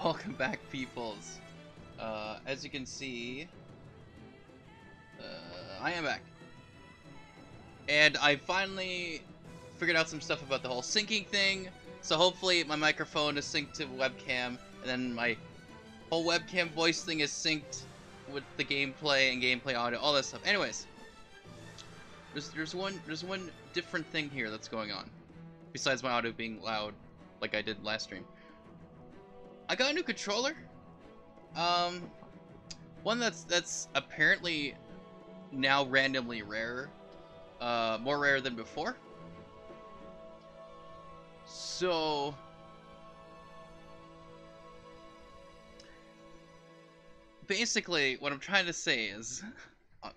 Welcome back, peoples. As you can see, I am back. And I finally figured out some stuff about the whole syncing thing. So hopefully my microphone is synced to webcam, and then my whole webcam voice thing is synced with the gameplay and gameplay audio, all that stuff. Anyways, there's one different thing here that's going on, besides my audio being loud, like I did last stream. I got a new controller. One that's apparently now randomly rare, more rare than before. So basically, what I'm trying to say is,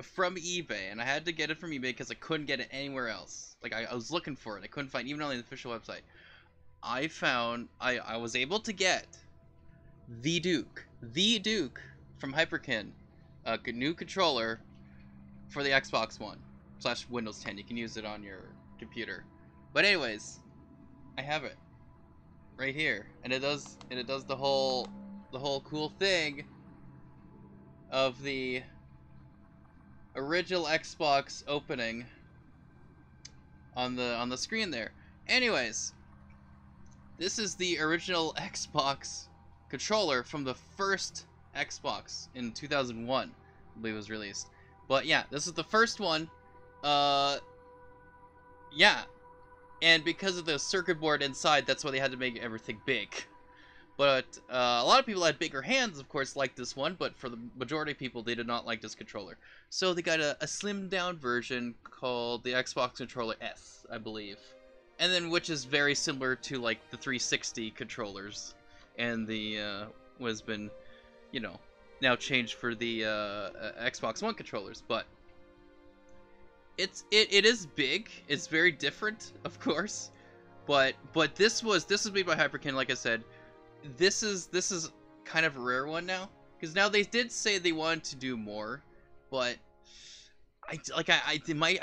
from eBay, and I had to get it from eBay because I couldn't get it anywhere else. Like I was looking for it, I couldn't find, even on the official website. I was able to get the Duke from Hyperkin, a new controller for the Xbox One / Windows 10. You can use it on your computer. But anyways, I have it right here, and it does the whole cool thing of the original Xbox opening on the screen there. Anyways, this is the original Xbox controller from the first Xbox in 2001, I believe it was released. But yeah, this is the first one. Yeah, and because of the circuit board inside, that's why they had to make everything big. But a lot of people had bigger hands, of course, like this one, but for the majority of people, they did not like this controller. So they got a slimmed down version called the Xbox Controller S, I believe. And then, which is very similar to like the 360 controllers, and the was been, you know, now changed for the Xbox One controllers. But it is big. It's very different, of course. But this was made by Hyperkin, like I said. This is kind of a rare one now, because now they did say they wanted to do more, but I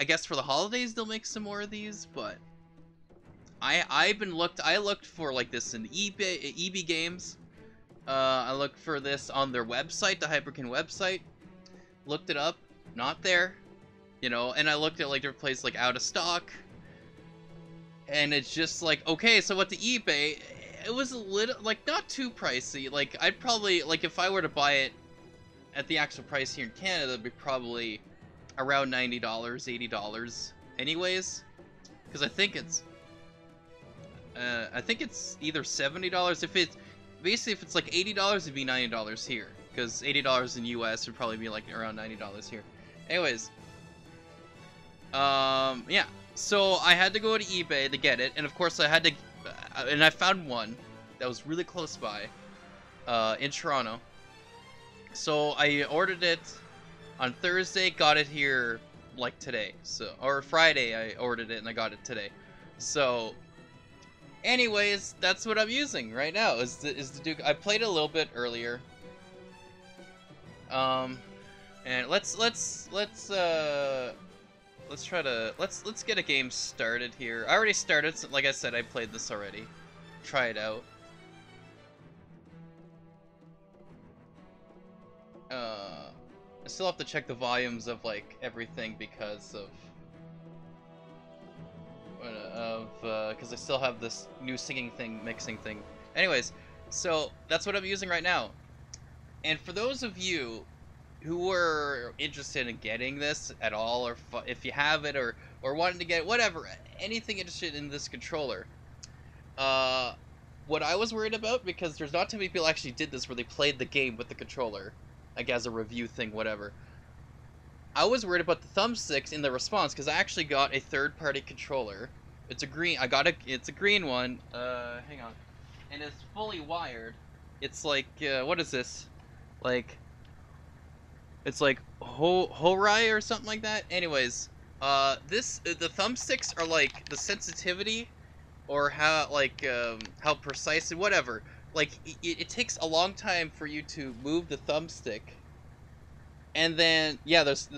guess for the holidays they'll make some more of these. But I looked for like this in eBay games. I looked for this on their website, the Hyperkin website. Looked it up, not there, you know. And I looked at like different places, like out of stock. And it's just like, okay, so what the eBay, it was a little, like, not too pricey. Like, I'd probably, like, if I were to buy it at the actual price here in Canada, it'd be probably around $90, $80 anyways. Because I think it's either $70. If it's like $80, it'd be $90 here. Because $80 in US would probably be like around $90 here. Anyways, yeah. So I had to go to eBay to get it, and of course I had to, and I found one that was really close by, in Toronto. So I ordered it on Thursday, got it here like today. So, or Friday I ordered it and I got it today. So, anyways, that's what I'm using right now. Is the Duke. I played a little bit earlier. And let's get a game started here. I already started, so like I said, I played this already. Try it out. I still have to check the volumes of like everything because of because I still have this new singing thing, mixing thing. Anyways, so that's what I'm using right now. And for those of you who were interested in getting this at all, or if you have it, or wanting to get it, whatever, anything interested in this controller, what I was worried about, because there's not too many people actually did this where they played the game with the controller, like as a review thing, whatever. I was worried about the thumbsticks in the response, because I actually got a third-party controller. It's a green. It's a green one. Hang on, and it's fully wired. It's like what is this? Like, it's like Horai or something like that. Anyways, the thumbsticks are like the sensitivity, or how how precise and whatever. Like it takes a long time for you to move the thumbstick, and then yeah, there's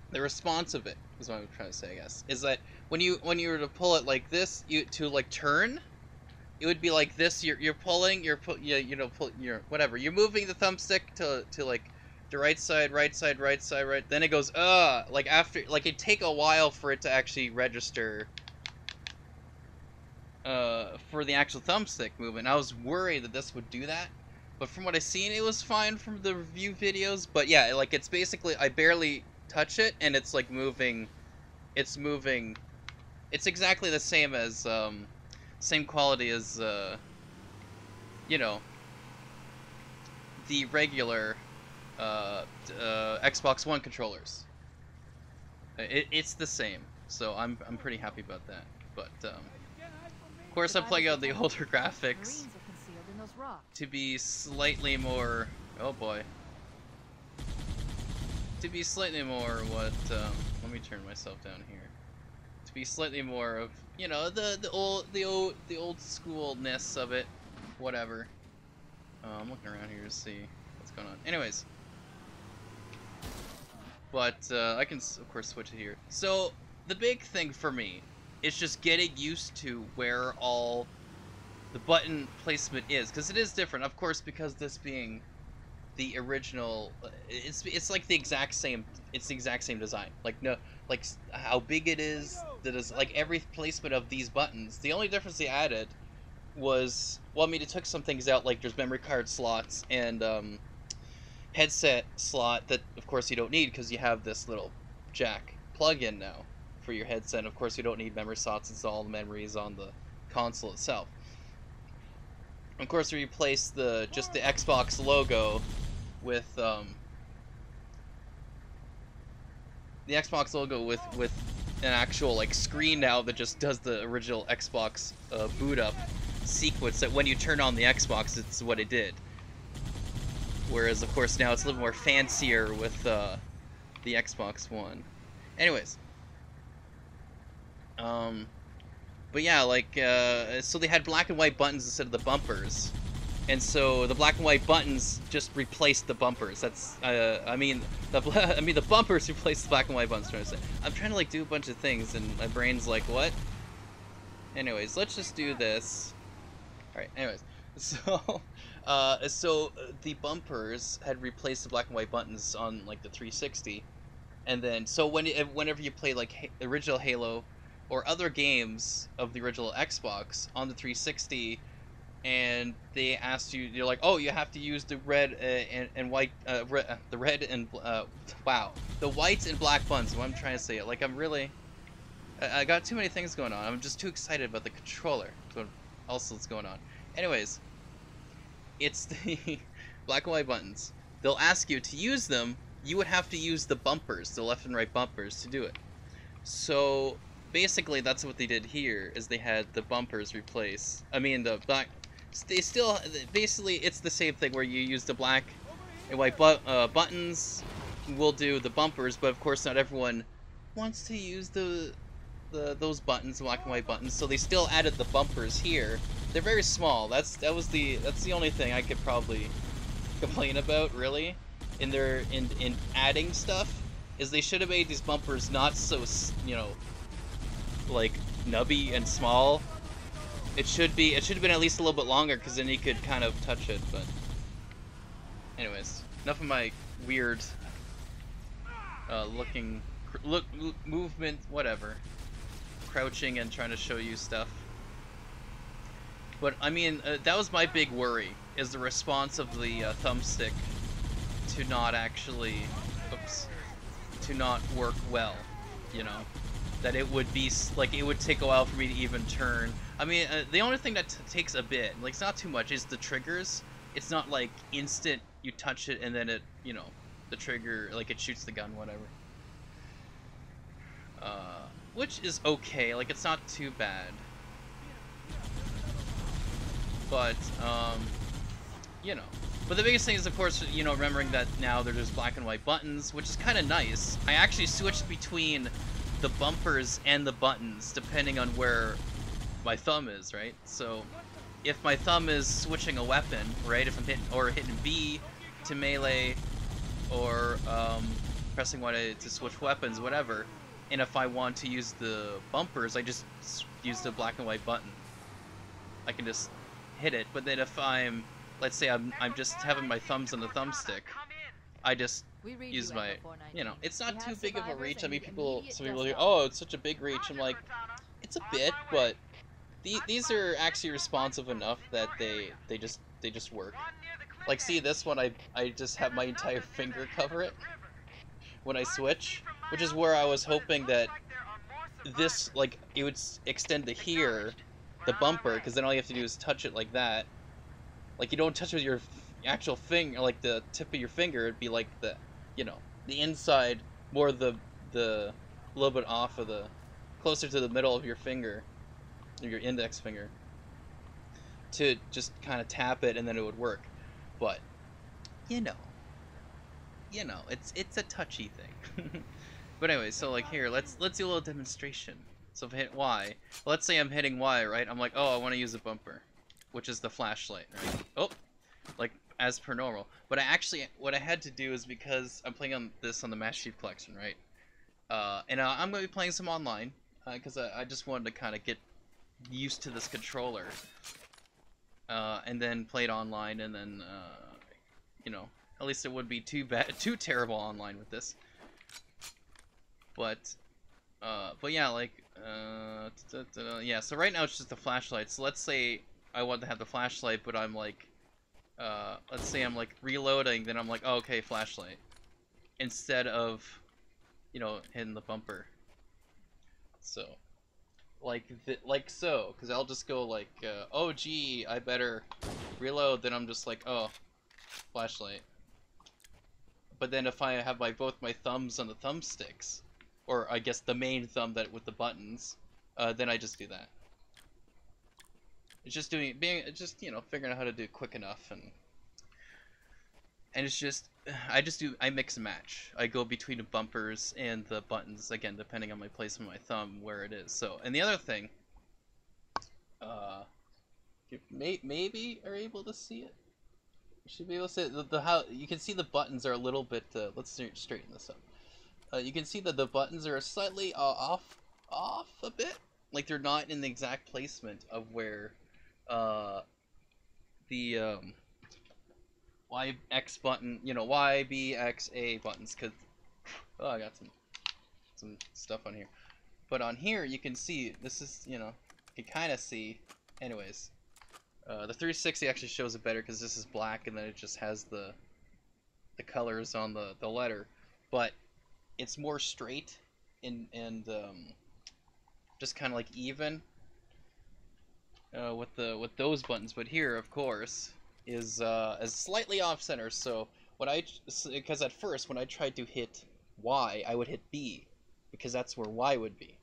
the response of it is what I'm trying to say. I guess is that when you were to pull it like this, to like turn, it would be like this. You're pulling, you're whatever. You're moving the thumbstick to like the right side, right side, right side, right. Then it goes like after like it'd take a while for it to actually register for the actual thumbstick movement. I was worried that this would do that, but from what I seen, it was fine from the review videos. But yeah, like it's basically I barely touch it and it's like moving. It's moving. It's exactly the same as same quality as you know, the regular Xbox One controllers. It's the same, so I'm pretty happy about that. But of course, I'm playing out the older graphics to be slightly more. Oh boy. To be slightly more what? Let me turn myself down here. To be slightly more of, you know, the old schoolness of it, whatever. I'm looking around here to see what's going on. Anyways, but I can of course switch it here. So the big thing for me is just getting used to where all the button placement is, because it is different, of course, because this being the original, it's like the exact same. It's the exact same design. Like no, like how big it is. That is like every placement of these buttons. The only difference they added was, well, I mean, it took some things out. Like there's memory card slots and headset slot that, of course, you don't need because you have this little jack plug-in now for your headset. Of course, you don't need memory slots. It's all the memories on the console itself. Of course, we replaced just the Xbox logo with the Xbox logo with an actual like screen now that just does the original Xbox boot up sequence. That when you turn on the Xbox, it's what it did. Whereas, of course, now it's a little more fancier with the Xbox One. Anyways, but yeah, like so they had black and white buttons instead of the bumpers. And so the black and white buttons just replaced the bumpers. That's, I mean the bumpers replaced the black and white buttons. I'm trying to like do a bunch of things, and my brain's like, what? Anyways, let's just do this. All right. Anyways, so the bumpers had replaced the black and white buttons on like the 360, and then so whenever you play like original Halo or other games of the original Xbox on the 360. And they asked you, you're like, oh, you have to use the red and white, the red and, wow, the white and black buttons. What I'm trying to say, like, I got too many things going on. I'm just too excited about the controller. So also what's going on. Anyways, it's the black and white buttons. They'll ask you to use them. You would have to use the bumpers, the left and right bumpers, to do it. So basically, that's what they did here. Is they had the bumpers replace. I mean, the black. They still, basically, it's the same thing where you use the black and white buttons. We'll do the bumpers, but of course not everyone wants to use those buttons, black and white buttons. So they still added the bumpers here. They're very small. That's the only thing I could probably complain about, really, in adding stuff. Is they should have made these bumpers not so, you know, like nubby and small. It should have been at least a little bit longer, because then you could kind of touch it. But anyways, enough of my weird movement, whatever, crouching and trying to show you stuff. But I mean, that was my big worry, is the response of the thumbstick to not actually, to not work well, you know. That it would be, like, it would take a while for me to even turn. I mean, the only thing that takes a bit, like, it's not too much, is the triggers. It's not, like, instant, you touch it and then it, you know, the trigger, like, it shoots the gun, whatever. Which is okay, like, it's not too bad. But, you know. But the biggest thing is, of course, you know, remembering that now there's black and white buttons, which is kind of nice. I actually switched between the bumpers and the buttons depending on where my thumb is, right? So if my thumb is switching a weapon, right, if I'm hitting B to melee, or pressing Y to switch weapons, whatever, and if I want to use the bumpers, I just use the black and white button. I can just hit it. But then if let's say I'm just having my thumbs on the thumbstick, I just use my, it's not too big of a reach. I mean, some people are, oh, it's such a big reach. I'm like, it's a bit, but these are actually responsive enough that they just work. Like, see this one, I just have my entire finger cover it when I switch, which is where I was hoping that this, like, it would extend to here, the bumper, because then all you have to do is touch it like that. Like, you don't touch it with your actual finger, like the tip of your finger. It'd be like the, the inside, more the little bit off of the, closer to the middle of your finger, or your index finger, to just kind of tap it, and then it would work. But it's a touchy thing. But anyway, so like here, let's do a little demonstration. So if I hit Y, let's say I'm hitting Y, right? I'm like, oh, I want to use a bumper, which is the flashlight, right? Oh, like as per normal. But what I had to do is, because I'm playing on the Master Chief Collection, right? And I'm going to be playing some online, because I just wanted to kind of get used to this controller. And then play it online, and then, at least it wouldn't be too terrible online with this. But yeah, like, yeah, so right now it's just the flashlight. So let's say I want to have the flashlight, but I'm like, let's say I'm like reloading, then I'm like, oh, okay, flashlight, instead of, hitting the bumper. So, like so, because I'll just go like, oh gee, I better reload, then I'm just like, oh, flashlight. But then if I have both my thumbs on the thumbsticks, or I guess the main thumb with the buttons, then I just do that. It's just figuring out how to do it quick enough, and it's just, I mix and match. I go between the bumpers and the buttons, again, depending on my placement of my thumb, where it is. So, and the other thing, you maybe are able to see it. You should be able to see it. How you can see the buttons are a little bit, let's straighten this up. You can see that the buttons are slightly off a bit. Like, they're not in the exact placement of where the YX button, Y, B, X, A buttons, because, oh, I got some stuff on here. But on here, you can see, this is, you can kind of see, anyways. The 360 actually shows it better, because this is black, and then it just has the colors on the letter. But it's more straight and just kind of like even with those buttons. But here, of course, is slightly off center. So because at first when I tried to hit Y, I would hit B, because that's where Y would be.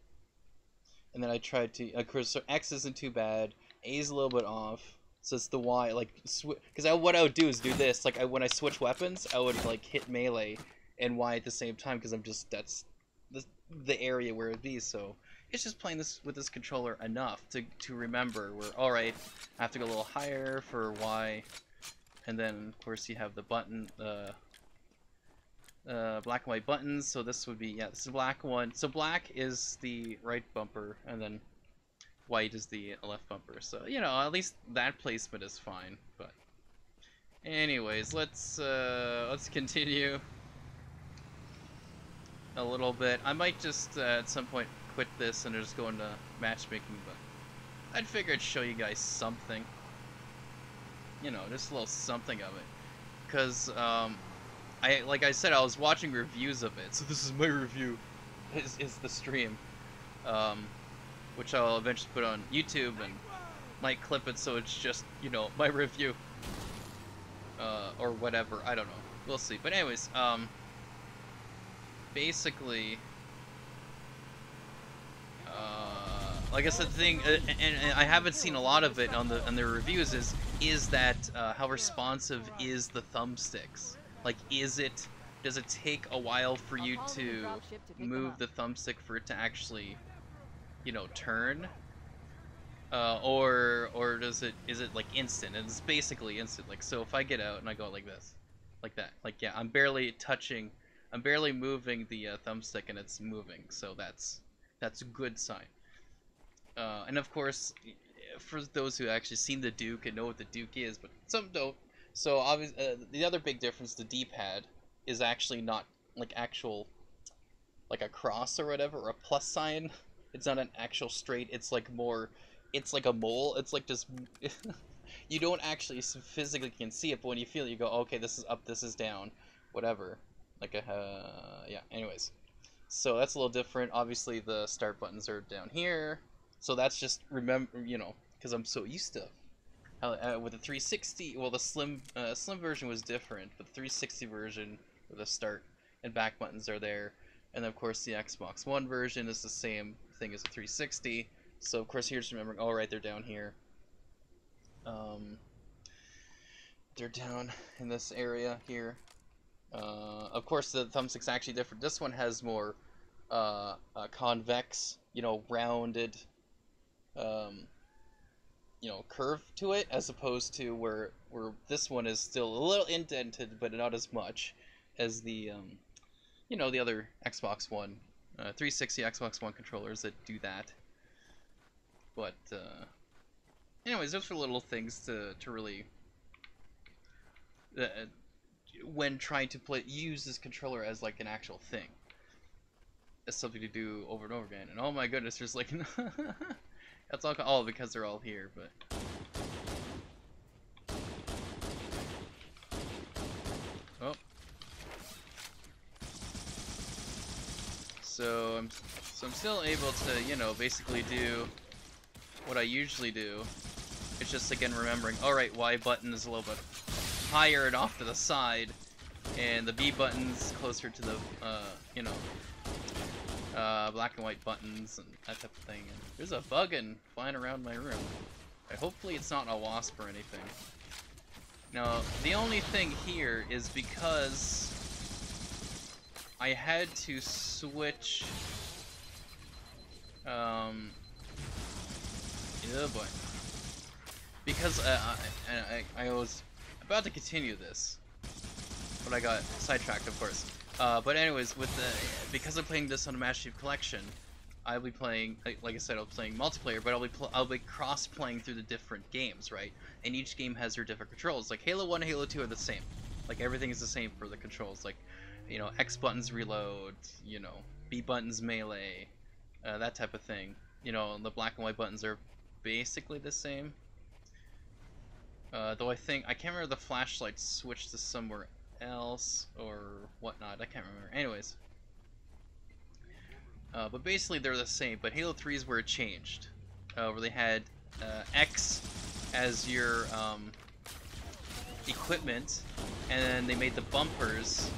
And then I tried to, of course, so X isn't too bad, A is a little bit off, so it's the Y, like, because what I would do is do this, like, when I switch weapons, I would, like, hit melee and Y at the same time, because that's the area where it'd be. So it's just playing this with this controller enough to remember where, alright, I have to go a little higher for Y, and then, of course, you have the button, black and white buttons. So this would be, this is the black one. So black is the right bumper, and then white is the left bumper. So, at least that placement is fine. But anyways, let's continue a little bit. I might just at some point quit this and just go into matchmaking, but I'd figure I'd show you guys something, just a little something of it, because like I said, I was watching reviews of it, so this is my review, is the stream, which I'll eventually put on YouTube and might clip it so it's just, my review, or whatever, I don't know, we'll see. But anyways, basically, like I said, the thing, and I haven't seen a lot of it on the reviews, is that how responsive is the thumbsticks? Like, does it take a while for you to move the thumbstick for it to actually, turn? Or is it like instant? And it's basically instant. Like, so if I get out and I go like this, like that, like, yeah, I'm barely moving the thumbstick and it's moving. So that's a good sign. And of course, for those who actually seen the Duke and know what the Duke is, but some don't. So obviously, the other big difference, the D-pad is actually not like actual, like a cross or whatever, or a plus sign. It's not an actual straight. It's like more, it's like a mole. It's like just, you don't actually physically can see it, but when you feel it, you go, okay, this is up, this is down, whatever. Like a, yeah. Anyways, so that's a little different. Obviously, the start buttons are down here. So that's just remember, you know, because I'm so used to how with the 360. Well, the slim version was different, but the 360 version with the start and back buttons are there. And then, of course, the Xbox One version is the same thing as the 360. So, of course, here's remembering, all right, they're down here. They're down in this area here. Of course, the thumbstick's actually different. This one has more convex, you know, rounded, you know, curve to it, as opposed to where this one is still a little indented, but not as much as the you know, the other Xbox One, 360 Xbox One controllers that do that. But anyways, those are little things to really when trying to use this controller as like an actual thing. It's something to do over and over again. And oh my goodness, there's like that's all because they're all here, but oh. So I'm still able to, you know, basically do what I usually do. It's just again remembering, alright, Y button is a little bit higher and off to the side, and the B button's closer to the you know, black and white buttons and that type of thing. And there's a bug flying around my room. Hopefully it's not a wasp or anything. Now, the only thing here is because I had to switch oh boy. Because I was about to continue this, but I got sidetracked, of course. But anyways, because I'm playing this on a Master Chief Collection, I'll be playing, like I said, I'll be playing multiplayer, but I'll be cross-playing through the different games, right? And each game has their different controls. Like Halo 1 and Halo 2 are the same. Like everything is the same for the controls. Like, you know, X buttons reload, you know, B buttons melee, that type of thing. You know, the black and white buttons are basically the same. Though I can't remember the flashlight switched to somewhere else or whatnot. I can't remember. Anyways, but basically they're the same. But Halo 3 is where it changed, where they had X as your equipment, and then they made the bumpers,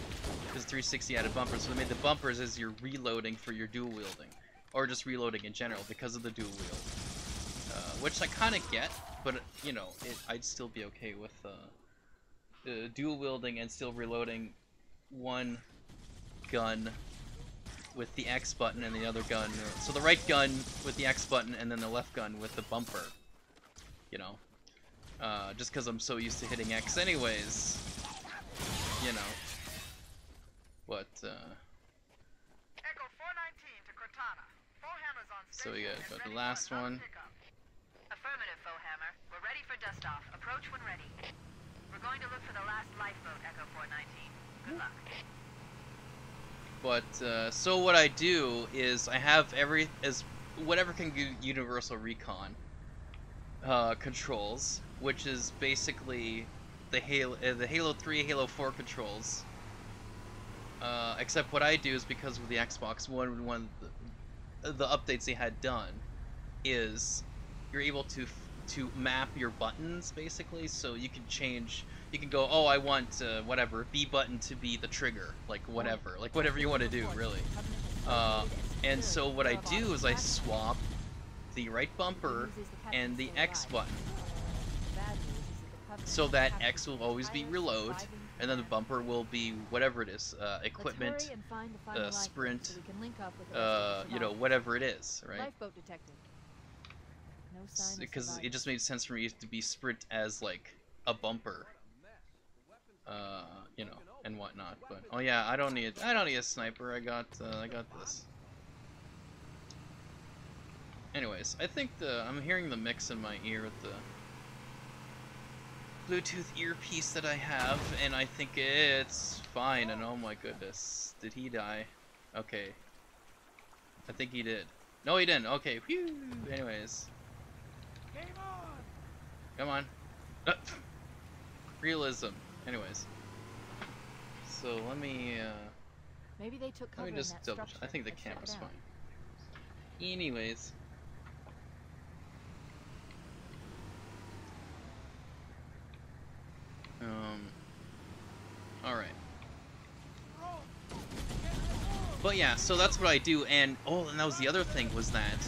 because 360 added bumpers, so they made the bumpers as your reloading for your dual wielding, or just reloading in general because of the dual wield, which I kind of get, but you know, I'd still be okay with dual wielding and still reloading one gun with the X button and the other gun, so the right gun with the X button and then the left gun with the bumper, you know, just because I'm so used to hitting X anyways, you know, but Echo 419 to Cortana. Foehammer's on so we station got and the ready last for a one. pickup. Affirmative, Foehammer. We're ready for dust off. Approach when ready. We're going to look for the last lifeboat, Echo 419. Good luck. But so what I do is I have whatever can do universal recon controls, which is basically the Halo 3, Halo 4 controls. Except what I do is, because of the Xbox One the updates they had done, is you're able to map your buttons basically, so you can change. You can go, oh, I want whatever B button to be the trigger, like whatever you want to do, really. And so what I do is I swap the right bumper and the X button, so that X will always be reload, and then the bumper will be whatever it is, equipment, sprint, you know, whatever it is, right? Because it just made sense for me to be sprint as like a bumper, you know, and whatnot. But oh yeah, I don't need a sniper. I got this. Anyways, I think I'm hearing the mix in my ear with the Bluetooth earpiece that I have, and I think it's fine. And oh my goodness, did he die? Okay, I think he did. No, he didn't. Okay, whew. Anyways, come on. Realism. Anyways, so let me Maybe they took cover let me just in that double check. structure I think the and shut camera's down. fine. Anyways. Alright. But yeah, so that's what I do, and oh, and that was the other thing, was that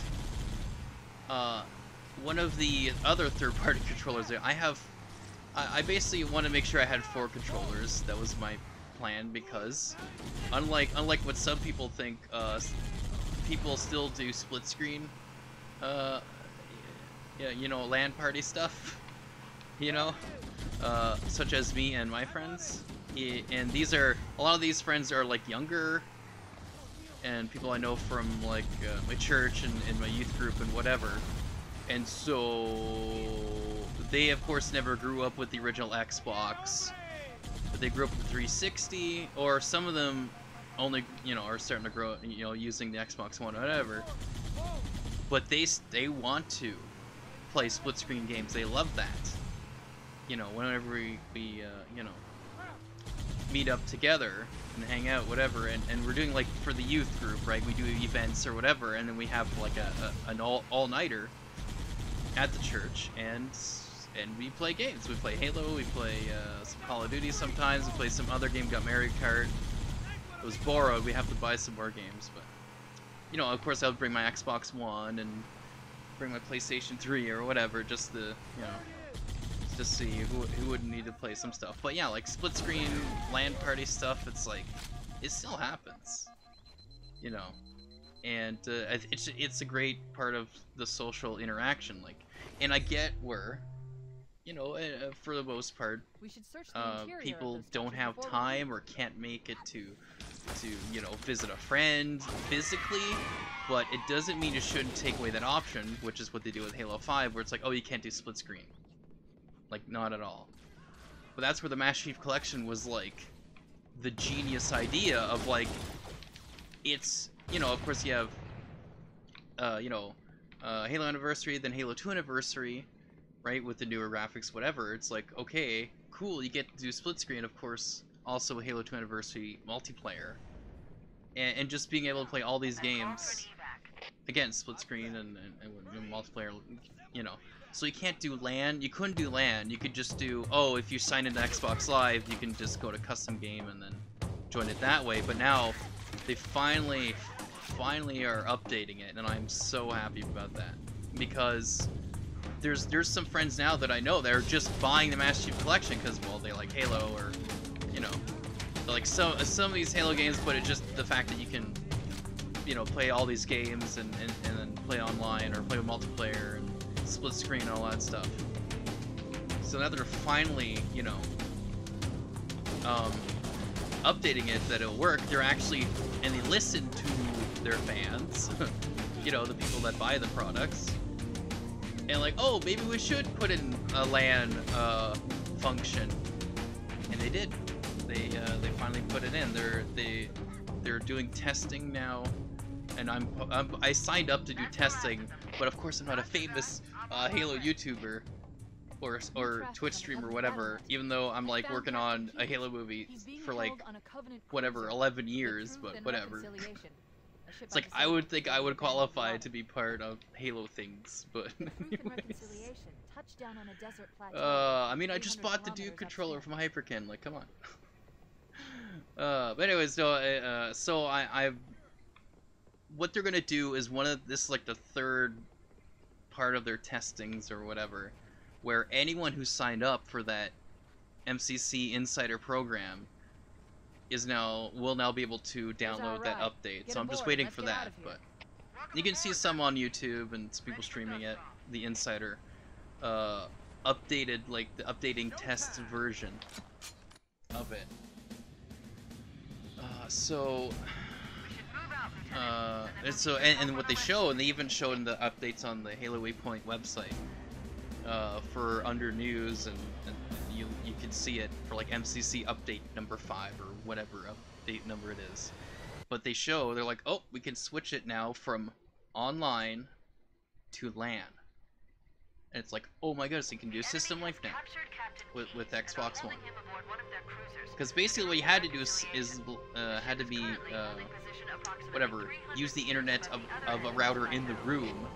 one of the other third-party controllers there, I basically want to make sure I had 4 controllers. That was my plan, because unlike what some people think, people still do split screen, yeah, you know, LAN party stuff, you know, such as me and my friends. And these are, a lot of these friends are like younger, and people I know from like my church and my youth group and whatever. And so they of course never grew up with the original Xbox, but they grew up with the 360, or some of them only, you know, are starting to grow, you know, using the Xbox One or whatever. But they want to play split screen games. They love that. You know, whenever we you know, meet up together and hang out, whatever, and we're doing like for the youth group, right? We do events or whatever, and then we have like an all-nighter at the church, and we play games. We play Halo, we play some Call of Duty sometimes, we play some other game, got Mario Kart. It was borrowed, we have to buy some more games, but you know, of course I would bring my Xbox One and bring my PlayStation 3 or whatever, just to, you know, just see who would need to play some stuff. But yeah, like split screen LAN party stuff, it's like, it still happens, you know, and it's a great part of the social interaction. Like, and I get where, you know, for the most part, We should search the interior of people those don't structures have before we time leave. or can't make it to you know, visit a friend physically, but it doesn't mean you shouldn't take away that option, which is what they do with Halo 5, where it's like, oh, you can't do split screen. Like, not at all. But that's where the Master Chief Collection was like the genius idea of like, it's, you know, of course you have you know, Halo Anniversary, then Halo 2 Anniversary, right, with the newer graphics, whatever. It's like, okay, cool, you get to do split screen, of course, also Halo 2 Anniversary multiplayer. And just being able to play all these games, again, split screen and multiplayer, you know. So you can't do LAN, you couldn't do LAN, you could just do, oh, if you sign into Xbox Live, you can just go to custom game and then join it that way. But now, they finally are updating it, and I'm so happy about that. Because there's some friends now that I know that are just buying the Master Chief Collection because, well, they like Halo, or, you know, like some of these Halo games, but it's just the fact that you can, you know, play all these games and then play online or play with multiplayer and split screen and all that stuff. So now they're finally, you know, updating it that it'll work. They're actually, and they listen to their fans, you know, the people that buy the products, and like, oh, maybe we should put in a LAN function, and they did. They finally put it in. They're doing testing now, and I signed up to do testing, but of course I'm not a famous Halo YouTuber or Twitch streamer or whatever, even though I'm like working on a Halo movie for like whatever 11 years, but whatever. It's like, I would think I would qualify to be part of Halo things, but anyways. I mean, I just bought the Duke controller from Hyperkin, like, come on. But anyways, no, so I've, what they're gonna do is this is like the third part of their testings or whatever, where anyone who signed up for that MCC Insider program will now be able to download that update. So I'm just waiting for that, but you can see some on YouTube and some people streaming it, the Insider updated, like the updating test version of it. So And so, and what they show, and they even show in the updates on the Halo Waypoint website, for under news, and you can see it for like MCC update number 5 or whatever update number it is. But they show, they're like, oh, we can switch it now from online to LAN. And it's like, oh my goodness, you can do System Life now with Xbox One. Because basically what you had to do is had to be, whatever, use the internet of a router in the room,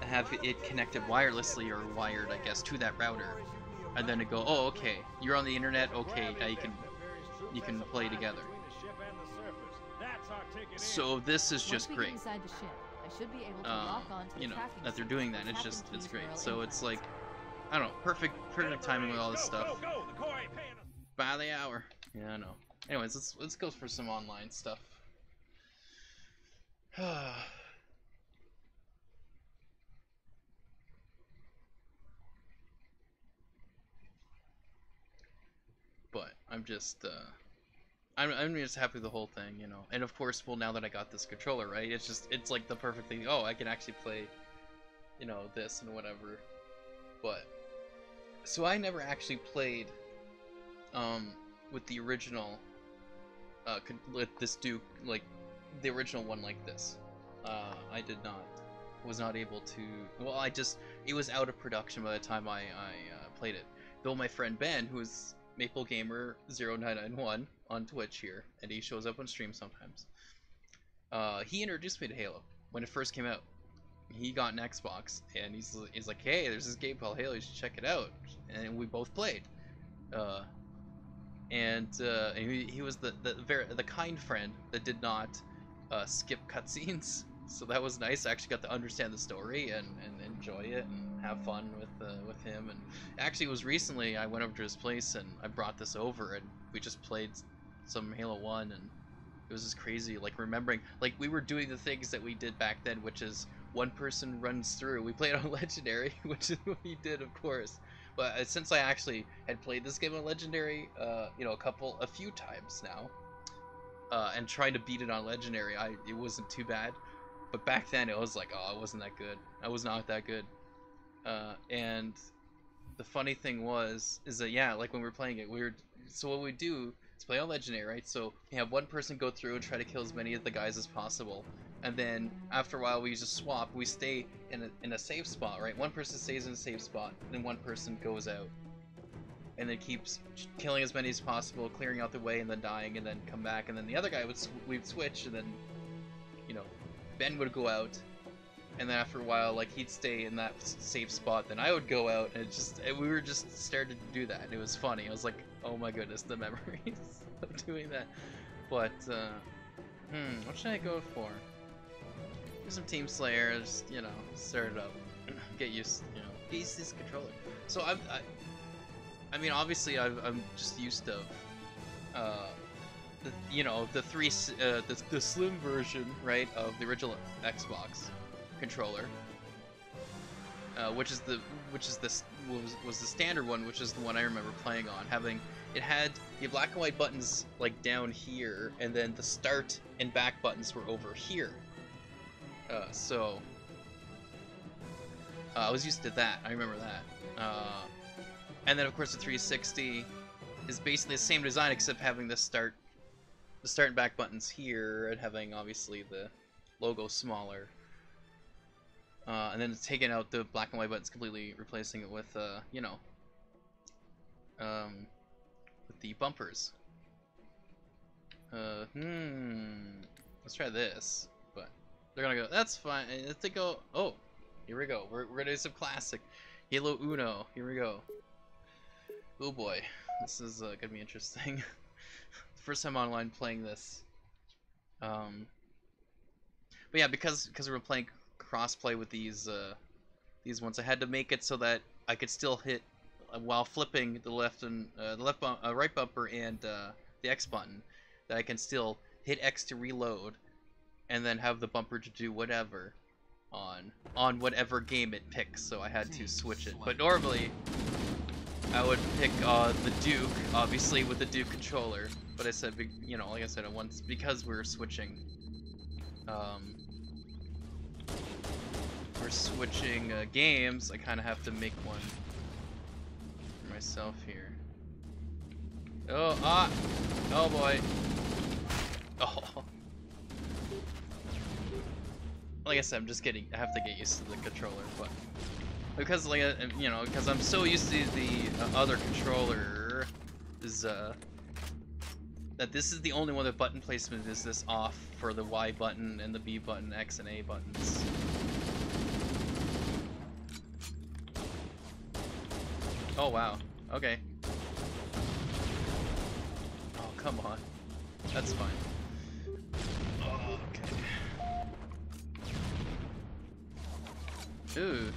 have it connected wirelessly or wired, I guess, to that router, and then to go, oh, okay, you're on the internet, okay, now you can play together. So this is just great. You know, that they're doing that, it's great. So it's like, I don't know, perfect timing with all this stuff. By the hour. Yeah, I know. Anyways, let's go for some online stuff. But I'm just I'm just happy with the whole thing, you know. And of course, well, now that I got this controller, right, it's like the perfect thing. Oh, I can actually play, you know, this and whatever. But so I never actually played with the original with this Duke, like the original one like this. I did not, was not able to. Well, it was out of production by the time I played it. Though my friend Ben, who is Maple Gamer 0991 on Twitch here, and he shows up on stream sometimes. He introduced me to Halo when it first came out. He got an Xbox, and he's like, hey, there's this game called Halo, you should check it out. And we both played. And he was the kind friend that did not skip cutscenes. So that was nice. I actually got to understand the story and enjoy it and have fun with him. And actually, it was recently I went over to his place and I brought this over and we just played some Halo 1, and it was just crazy. Like remembering, like we were doing the things that we did back then, which is one person runs through. We played on Legendary, which is what we did, of course. But since I actually had played this game on Legendary, you know, a few times now, and trying to beat it on Legendary, it wasn't too bad. But back then it was like, oh, it wasn't that good. I was not that good. And the funny thing is that, yeah, like when we were playing it, so what we do is play on Legendary, right? So you have one person go through and try to kill as many of the guys as possible. And then after a while we just swap. We stay in a safe spot, right? One person stays in a safe spot, then one person goes out. And then keeps killing as many as possible, clearing out the way, and then dying, and then come back. And then the other guy we'd switch, and then, you know, Ben would go out, and then after a while, like, he'd stay in that safe spot, then I would go out, and we were just started to do that, and it was funny. I was like, oh my goodness, the memories of doing that. But, what should I go for? Do some Team Slayer, just, you know, start it up, get used to this controller. So I mean, obviously, I'm just used to, you know, the slim version, right, of the original Xbox controller, which was the standard one, which is the one I remember playing on. It had the black and white buttons like down here, and then the start and back buttons were over here. So I was used to that. I remember that. And then of course the 360 is basically the same design, except having the start and back buttons here, and having obviously the logo smaller. And then taking out the black and white buttons, completely replacing it with you know, with the bumpers. Let's try this, but they're gonna go, that's fine. If they go, oh, here we go. We're gonna do some classic Halo Uno. Here we go. Oh boy, this is gonna be interesting. First time online playing this. But yeah, because we were playing crossplay with these ones, I had to make it so that I could still hit while flipping the right bumper and the X button, that I can still hit X to reload, and then have the bumper to do whatever on whatever game it picks. So I had to switch it. But normally I would pick the Duke, obviously, with the Duke controller. But I said, you know, like I said, once, because we were switching um, we're switching games, I kind of have to make one for myself here. Oh, oh boy. Oh. Like I said, I have to get used to the controller, but because like you know, because I'm so used to the other controller, is that this is the only one that button placement is this off for the Y button and the B button, X and A buttons. Oh wow. Okay. Oh come on. That's fine. Oh, okay. Ooh.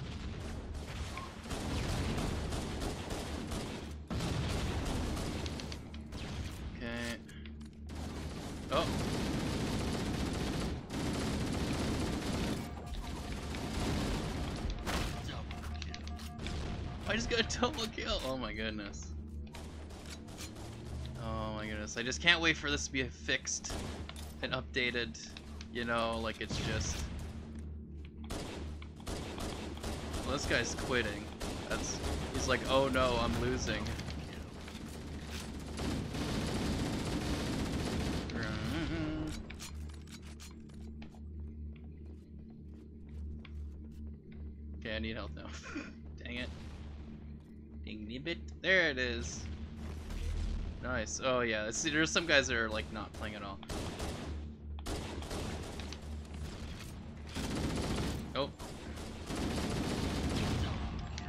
Okay. Oh. I just got a double kill. Oh my goodness. Oh my goodness. I just can't wait for this to be fixed and updated. You know, like it's just... Well, this guy's quitting. He's like, oh no, I'm losing. Okay, I need help now. Dang it. Ding bit. There it is. Nice. Oh yeah, see, there's some guys that are like not playing at all. Oh.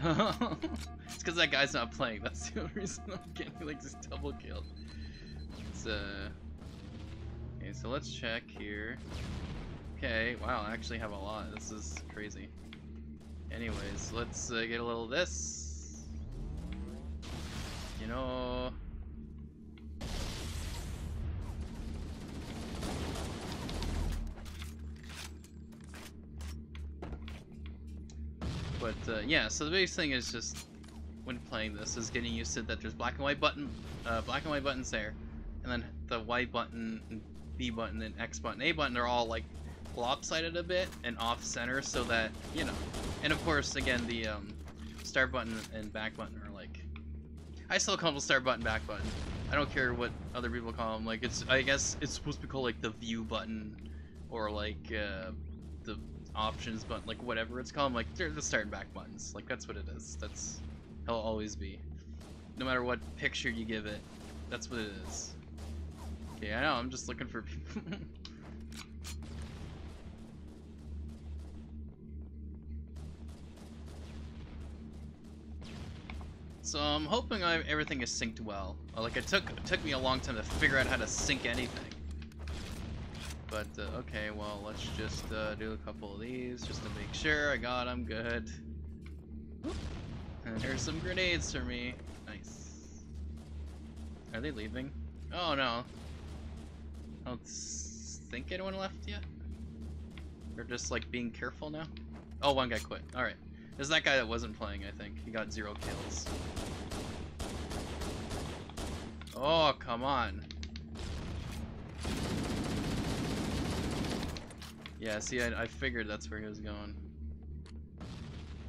It's because that guy's not playing. That's the only reason I'm getting like this double kill. It's okay, so let's check here. Okay, wow, I actually have a lot. This is crazy. Anyways, let's get a little of this. You know. But yeah, so the biggest thing is just when playing this is getting used to that there's black and white buttons there, and then the Y button, and B button, and X button, A button are all like lopsided a bit and off center, so that you know. And of course, again, the start button and back button are like, I still call them start button, back button. I don't care what other people call them. Like I guess it's supposed to be called like the view button, or like the options button, like whatever it's called. Like they're the start and back buttons. Like that's what it is. That's how it'll always be. No matter what picture you give it, that's what it is. Okay, I know. I'm just looking for people. So I'm hoping everything is synced well. Like it took me a long time to figure out how to sync anything. But okay, well let's just do a couple of these just to make sure I got them good. And here's some grenades for me. Nice. Are they leaving? Oh no. I don't think anyone left yet. They're just like being careful now. Oh, one guy quit. All right. There's that guy that wasn't playing, I think. He got 0 kills. Oh, come on. Yeah, see, I figured that's where he was going.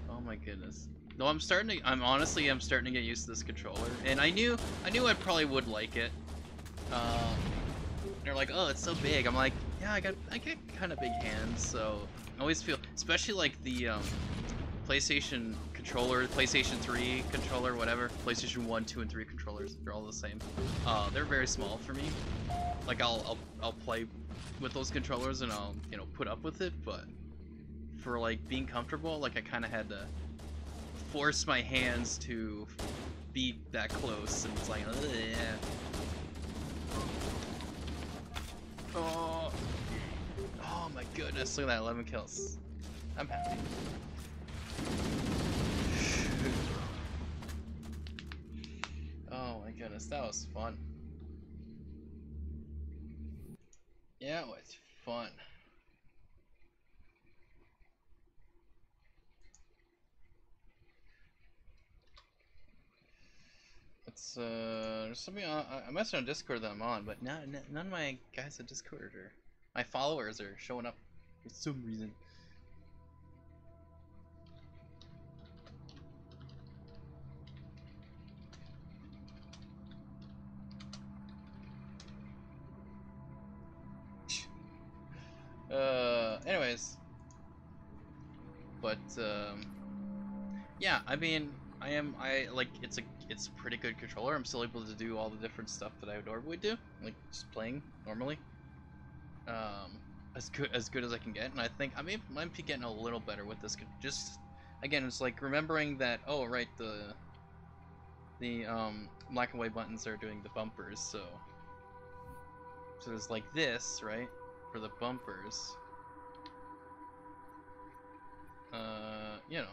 Oh my goodness. No, I'm starting to get used to this controller. And I knew I probably would like it. They're like, oh, it's so big. I'm like, yeah, I get kind of big hands, so I always feel, especially like the PlayStation controller, PlayStation 3 controller, whatever, PlayStation 1, 2, and 3 controllers, they're all the same. They're very small for me. Like I'll play with those controllers and I'll, you know, put up with it, but for like being comfortable, like I kind of had to force my hands to be that close, and it's like, yeah. Oh my goodness, look at that, 11 kills. I'm happy. Oh my goodness, that was fun. Yeah, it was fun. It's there's something on, I messaged on Discord that I'm on, but none of my guys at Discord are My followers are showing up for some reason. Anyways. But, yeah, I mean, it's a pretty good controller. I'm still able to do all the different stuff that I would normally do, like just playing normally. As good as I can get, and I think I might be getting a little better with this. Just again, it's like remembering that, oh right, the black and white buttons are doing the bumpers, so there's like this, right, for the bumpers. You know.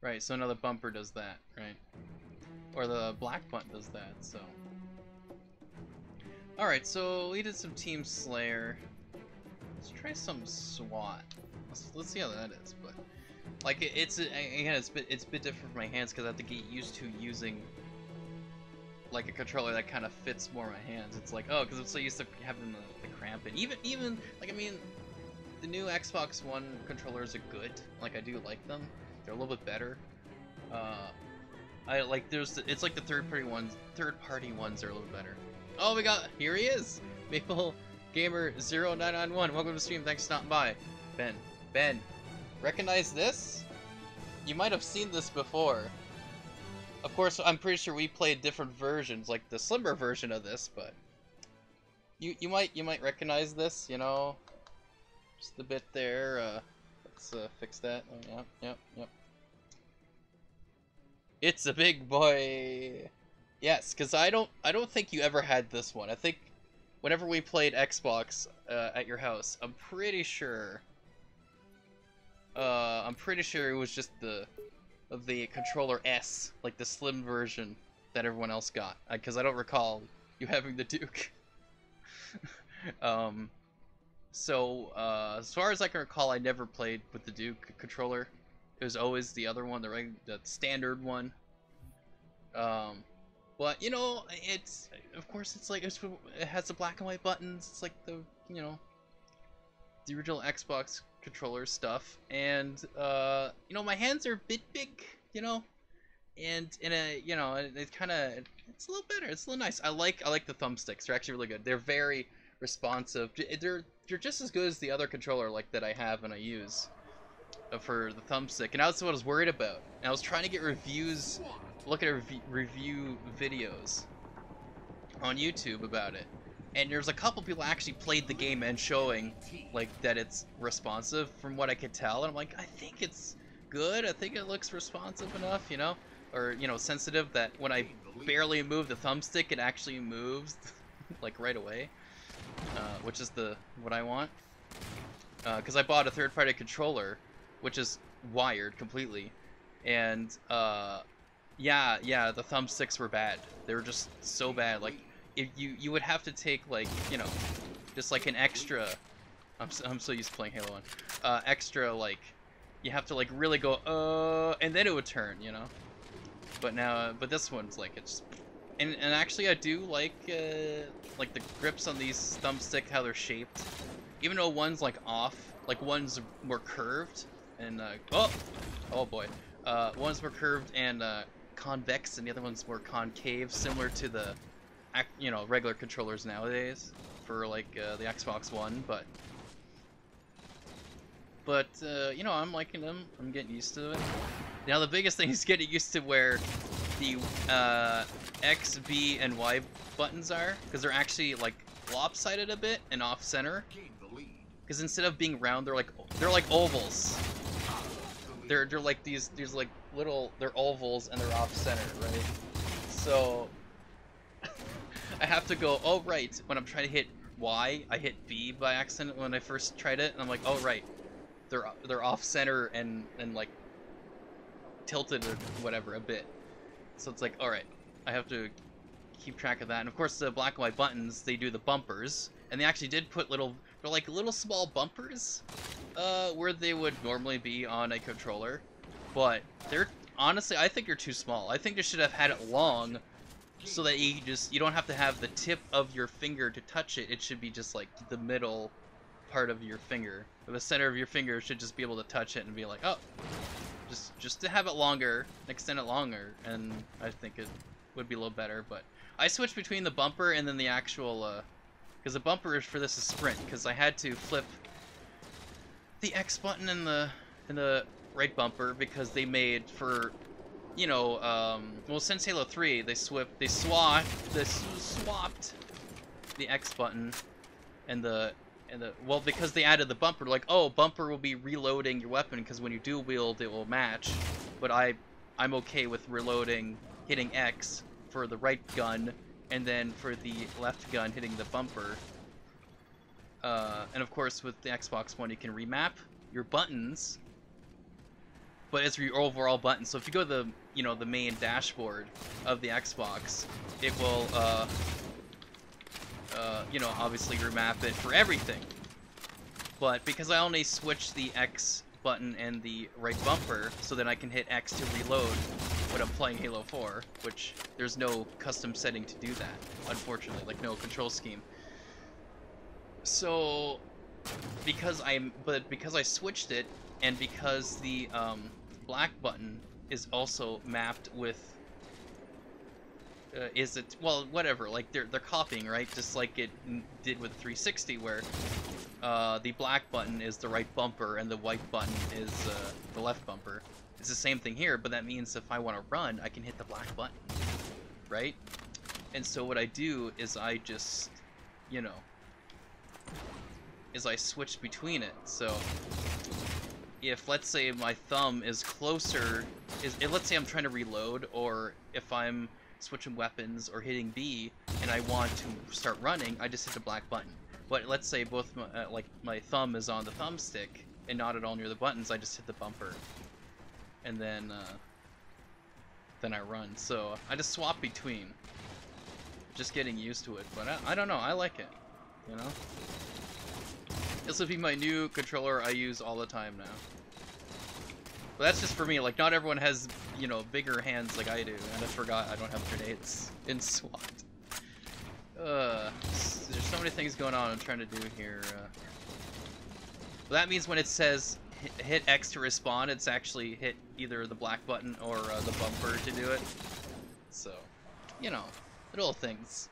Right, so another bumper does that, right? Or the black button does that, so. Alright, so we did some Team Slayer. Let's try some SWAT. Let's see how that is, but like it's a bit different for my hands because I have to get used to using like a controller that kind of fits more my hands. It's like, oh, because I'm so used to having the cramp, and even like, I mean, the new Xbox One controllers are good. Like, I do like them. They're a little bit better. I like it's like the third party ones are a little better. Oh, here he is, Maple Gamer 0991. Welcome to the stream. Thanks for stopping by. Ben, recognize this? You might have seen this before. Of course, I'm pretty sure we played different versions, like the slimmer version of this, but you might recognize this, you know, just a bit there. Let's fix that. Oh, yep. It's a big boy. Yes, because I don't think you ever had this one. I think whenever we played Xbox at your house, I'm pretty sure it was just the controller S, like the slim version that everyone else got, because I don't recall you having the Duke. So as far as I can recall, I never played with the Duke controller. It was always the other one, the standard one. But you know, of course it's like it has the black and white buttons. It's like the original Xbox controller stuff, and you know, my hands are a bit big, you know, and it's a little better. It's a little nice. I like the thumbsticks. They're actually really good. They're very responsive. They're just as good as the other controller like that I have and I use for the thumbstick, and that's what I was worried about. And I was trying to get reviews, look at review videos on YouTube about it, and there's a couple people actually played the game and showing like that it's responsive from what I could tell, and I'm like, I think it's good. I think it looks responsive enough, you know, or you know, sensitive that when I barely move the thumbstick, it actually moves like right away, which is what I want. Because I bought a third-party controller, which is wired completely, and yeah, the thumbsticks were bad. They were just so bad. Like, if you would have to take, like, you know, just like an extra. I'm so used to playing Halo 1. Extra, like, you have to like really go and then it would turn, you know. But this one's like, it's, and actually I do like the grips on these thumbstick, how they're shaped. Even though one's like off, like one's more curved and oh boy, one's more curved and convex, and the other one's more concave, similar to the regular controllers nowadays for like the Xbox One. But you know, I'm liking them. I'm getting used to it. Now the biggest thing is getting used to where the X, B, and Y buttons are, because they're actually like lopsided a bit and off center. Because instead of being round, they're like ovals. They're like these like little, they're ovals and they're off center, right? So I have to go, oh right, when I'm trying to hit Y, I hit B by accident when I first tried it, and I'm like, oh right, they're off center and like tilted or whatever a bit. So it's like, all right, I have to keep track of that. And of course the black and white buttons, they do the bumpers, and they actually did put they're like little small bumpers where they would normally be on a controller, but they're honestly, I think you're too small. I think they should have had it long, so that you don't have to have the tip of your finger to touch it. It should be just like the middle part of your finger. The center of your finger should just be able to touch it and be like, oh, just to have it longer, extend it longer, and I think it would be a little better. But I switched between the bumper and then the actual, because the bumper for this is sprint, because I had to flip the X button in the right bumper because they made for, you know, well, since Halo 3 they swapped the X button and the well, because they added the bumper, like, oh, bumper will be reloading your weapon because when you do wield it will match, but I'm okay with reloading, hitting X for the right gun and then for the left gun hitting the bumper. And of course with the Xbox One you can remap your buttons, but it's your overall button. So if you go to the, you know, the main dashboard of the Xbox, it will you know, obviously remap it for everything. But because I only switch the X button and the right bumper, so then I can hit X to reload when I'm playing Halo 4, which there's no custom setting to do that, unfortunately, like no control scheme. So because I switched it, and because the black button is also mapped with well, whatever, like they're copying, right? Just like it did with 360, where the black button is the right bumper and the white button is the left bumper. It's the same thing here, but that means if I want to run, I can hit the black button, right? And so what I do is I just, you know, I switch between it. So if, let's say, my thumb is closer, let's say I'm trying to reload, or if I'm switching weapons or hitting B and I want to start running, I just hit the black button. But let's say both like my thumb is on the thumbstick and not at all near the buttons, I just hit the bumper, and then I run. So I just swap between, just getting used to it. But I don't know, I like it, you know. This will be my new controller I use all the time now. But that's just for me, like not everyone has, you know, bigger hands like I do, and I forgot I don't have grenades in SWAT. There's so many things going on I'm trying to do here. Well, that means when it says hit X to respawn, it's actually hit either the black button or the bumper to do it. So, you know, little things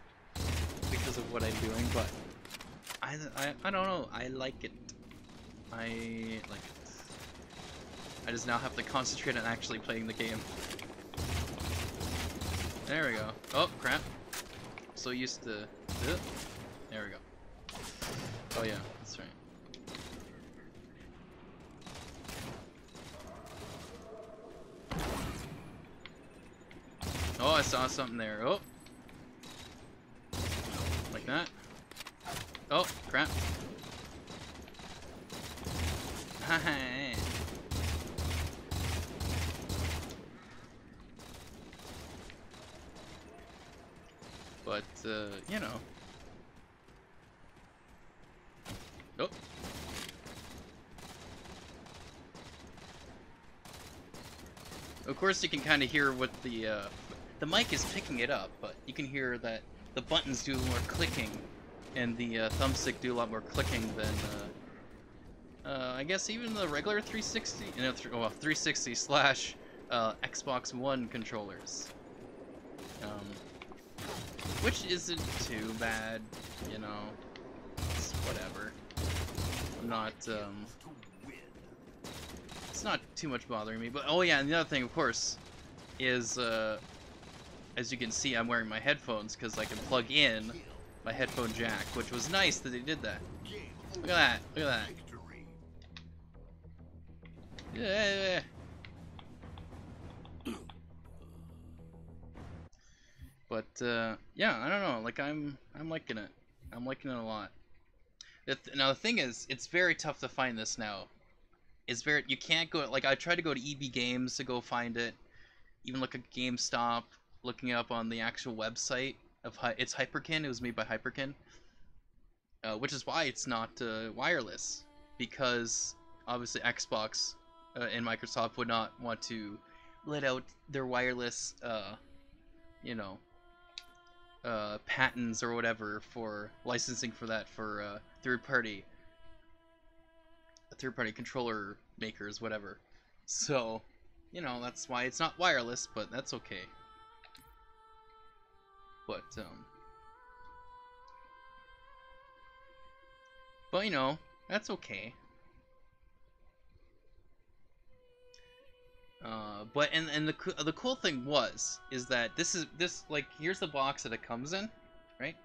because of what I'm doing, but I don't know, I like it. I like it. I just now have to concentrate on actually playing the game. There we go. Oh, crap. So used to... There we go. Oh yeah, that's right. Oh, I saw something there. Oh. Like that. Oh, crap. But, you know. Oh. Of course you can kind of hear what the mic is picking it up, but you can hear that the buttons do more clicking, and the thumbstick do a lot more clicking than, I guess even the regular 360, you know, 360 slash Xbox One controllers. Which isn't too bad, you know, it's whatever. I'm not, it's not too much bothering me, but, oh yeah, and the other thing, of course, is, as you can see, I'm wearing my headphones, because I can plug in my headphone jack, which was nice that they did that. Look at that, look at that. Yeah. But yeah, I don't know. Like I'm liking it. I'm liking it a lot. Now the thing is, it's very tough to find this now. You can't go, like I tried to go to EB Games to go find it. Even look at GameStop, looking up on the actual website of it's Hyperkin. It was made by Hyperkin, which is why it's not wireless, because obviously Xbox and Microsoft would not want to let out their wireless, you know, patents or whatever for licensing for that for third-party controller makers, whatever. So, you know, that's why it's not wireless, but that's okay. But you know, that's okay. But the cool thing is that this like, here's the box that it comes in, right?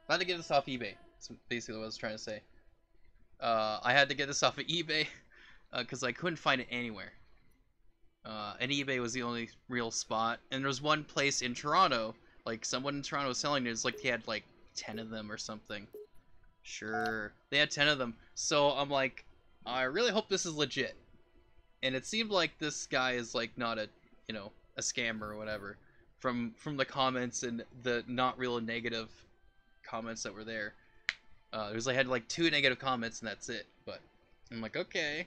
I had to get this off eBay. That's basically what I was trying to say. I had to get this off of eBay because I couldn't find it anywhere. And eBay was the only real spot. And there was one place in Toronto, like someone in Toronto was selling it. It's like they had like 10 of them or something. Sure, they had 10 of them. So I'm like, I really hope this is legit. And it seemed like this guy is like not a, you know, a scammer or whatever, from the comments and the not real negative comments that were there. It was, I had like 2 negative comments and that's it. But I'm like, okay.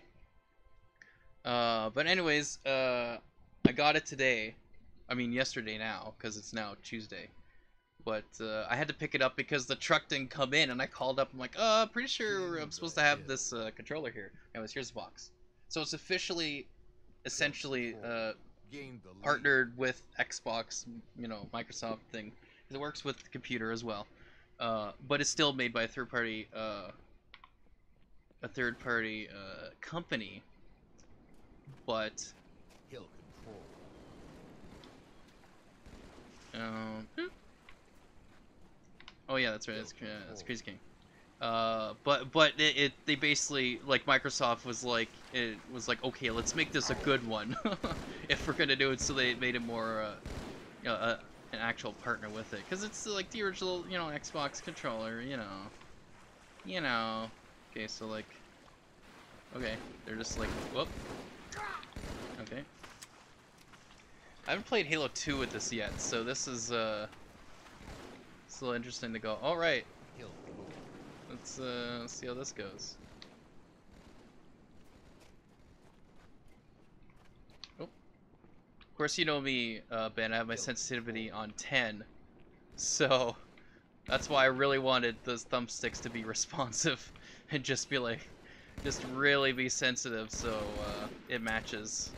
But anyways, I got it today. I mean yesterday now, because it's now Tuesday. But I had to pick it up because the truck didn't come in, and I called up. I'm like, pretty sure I'm supposed to have this controller here. Anyways, here's the box. So it's officially, essentially, partnered with Xbox, you know, Microsoft thing. It works with the computer as well, but it's still made by a third-party company. But oh yeah, that's right. That's Crazy King. But they basically, like, Microsoft was like, okay, let's make this a good one if we're gonna do it. So they made it more an actual partner with it, because it's like the original, you know, Xbox controller, you know. Okay, so like, okay, they're just like, whoop. Okay. I haven't played Halo 2 with this yet, so this is it's a little interesting to go. All right. Let's see how this goes. Oh. Of course, you know me, Ben. I have my sensitivity on 10, so that's why I really wanted those thumbsticks to be responsive and just be like, just really be sensitive, so it matches.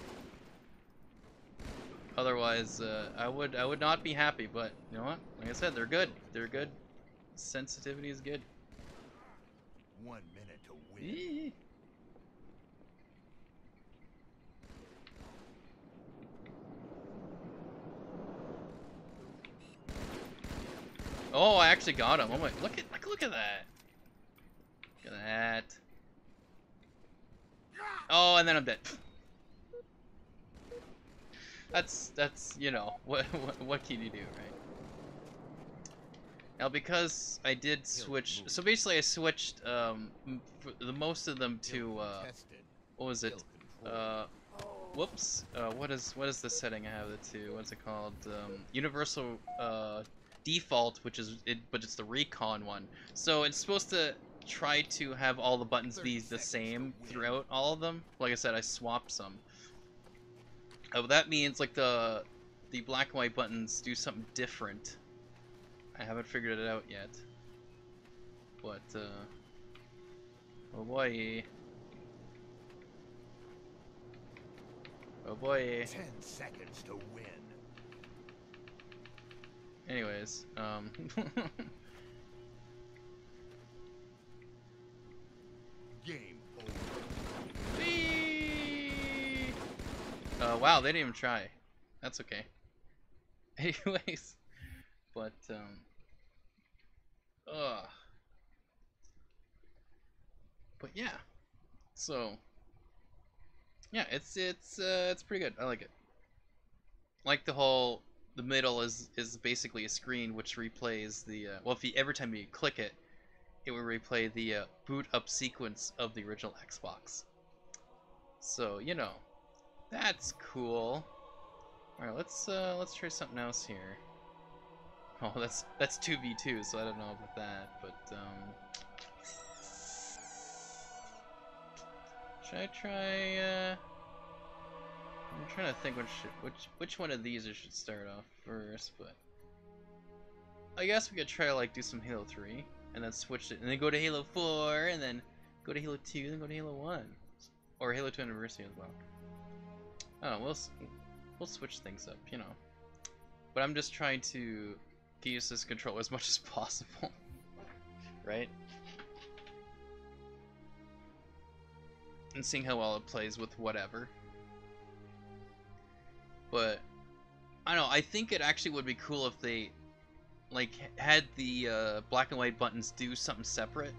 Otherwise, I would not be happy. But you know what? Like I said, they're good. They're good. Sensitivity is good. 1 minute to win. Oh, I actually got him. Oh my! Look at that. Look at that. Oh, and then I'm dead. That's you know, what can you do, right? Now, because I did switch, so basically I switched the most of them to what was it? Whoops. What is the setting I have it to? What's it called? Universal default, but it's the recon one. So it's supposed to try to have all the buttons be the same throughout all of them. Like I said, I swapped some. That means like the black and white buttons do something different. I haven't figured it out yet. But oh boy. Oh boy. 10 seconds to win. Anyways, Game over. Whee! Wow, they didn't even try. That's okay. Anyways, but but yeah. So yeah, it's pretty good. I like it. Like the middle is basically a screen which replays the well, if you every time you click it, it will replay the boot up sequence of the original Xbox. So, you know, that's cool. All right, let's try something else here. Oh, that's 2v2, so I don't know about that, but should I try I'm trying to think which one of these I should start off first, but I guess we could try to like do some Halo 3 and then switch it and then go to Halo 4 and then go to Halo 2 and then go to Halo 1 or Halo 2 Anniversary as well. I don't know, we'll switch things up, you know. But I'm just trying to use this controller as much as possible, right? And seeing how well it plays with whatever. But I don't know, I think it actually would be cool if they like had the black and white buttons do something separate.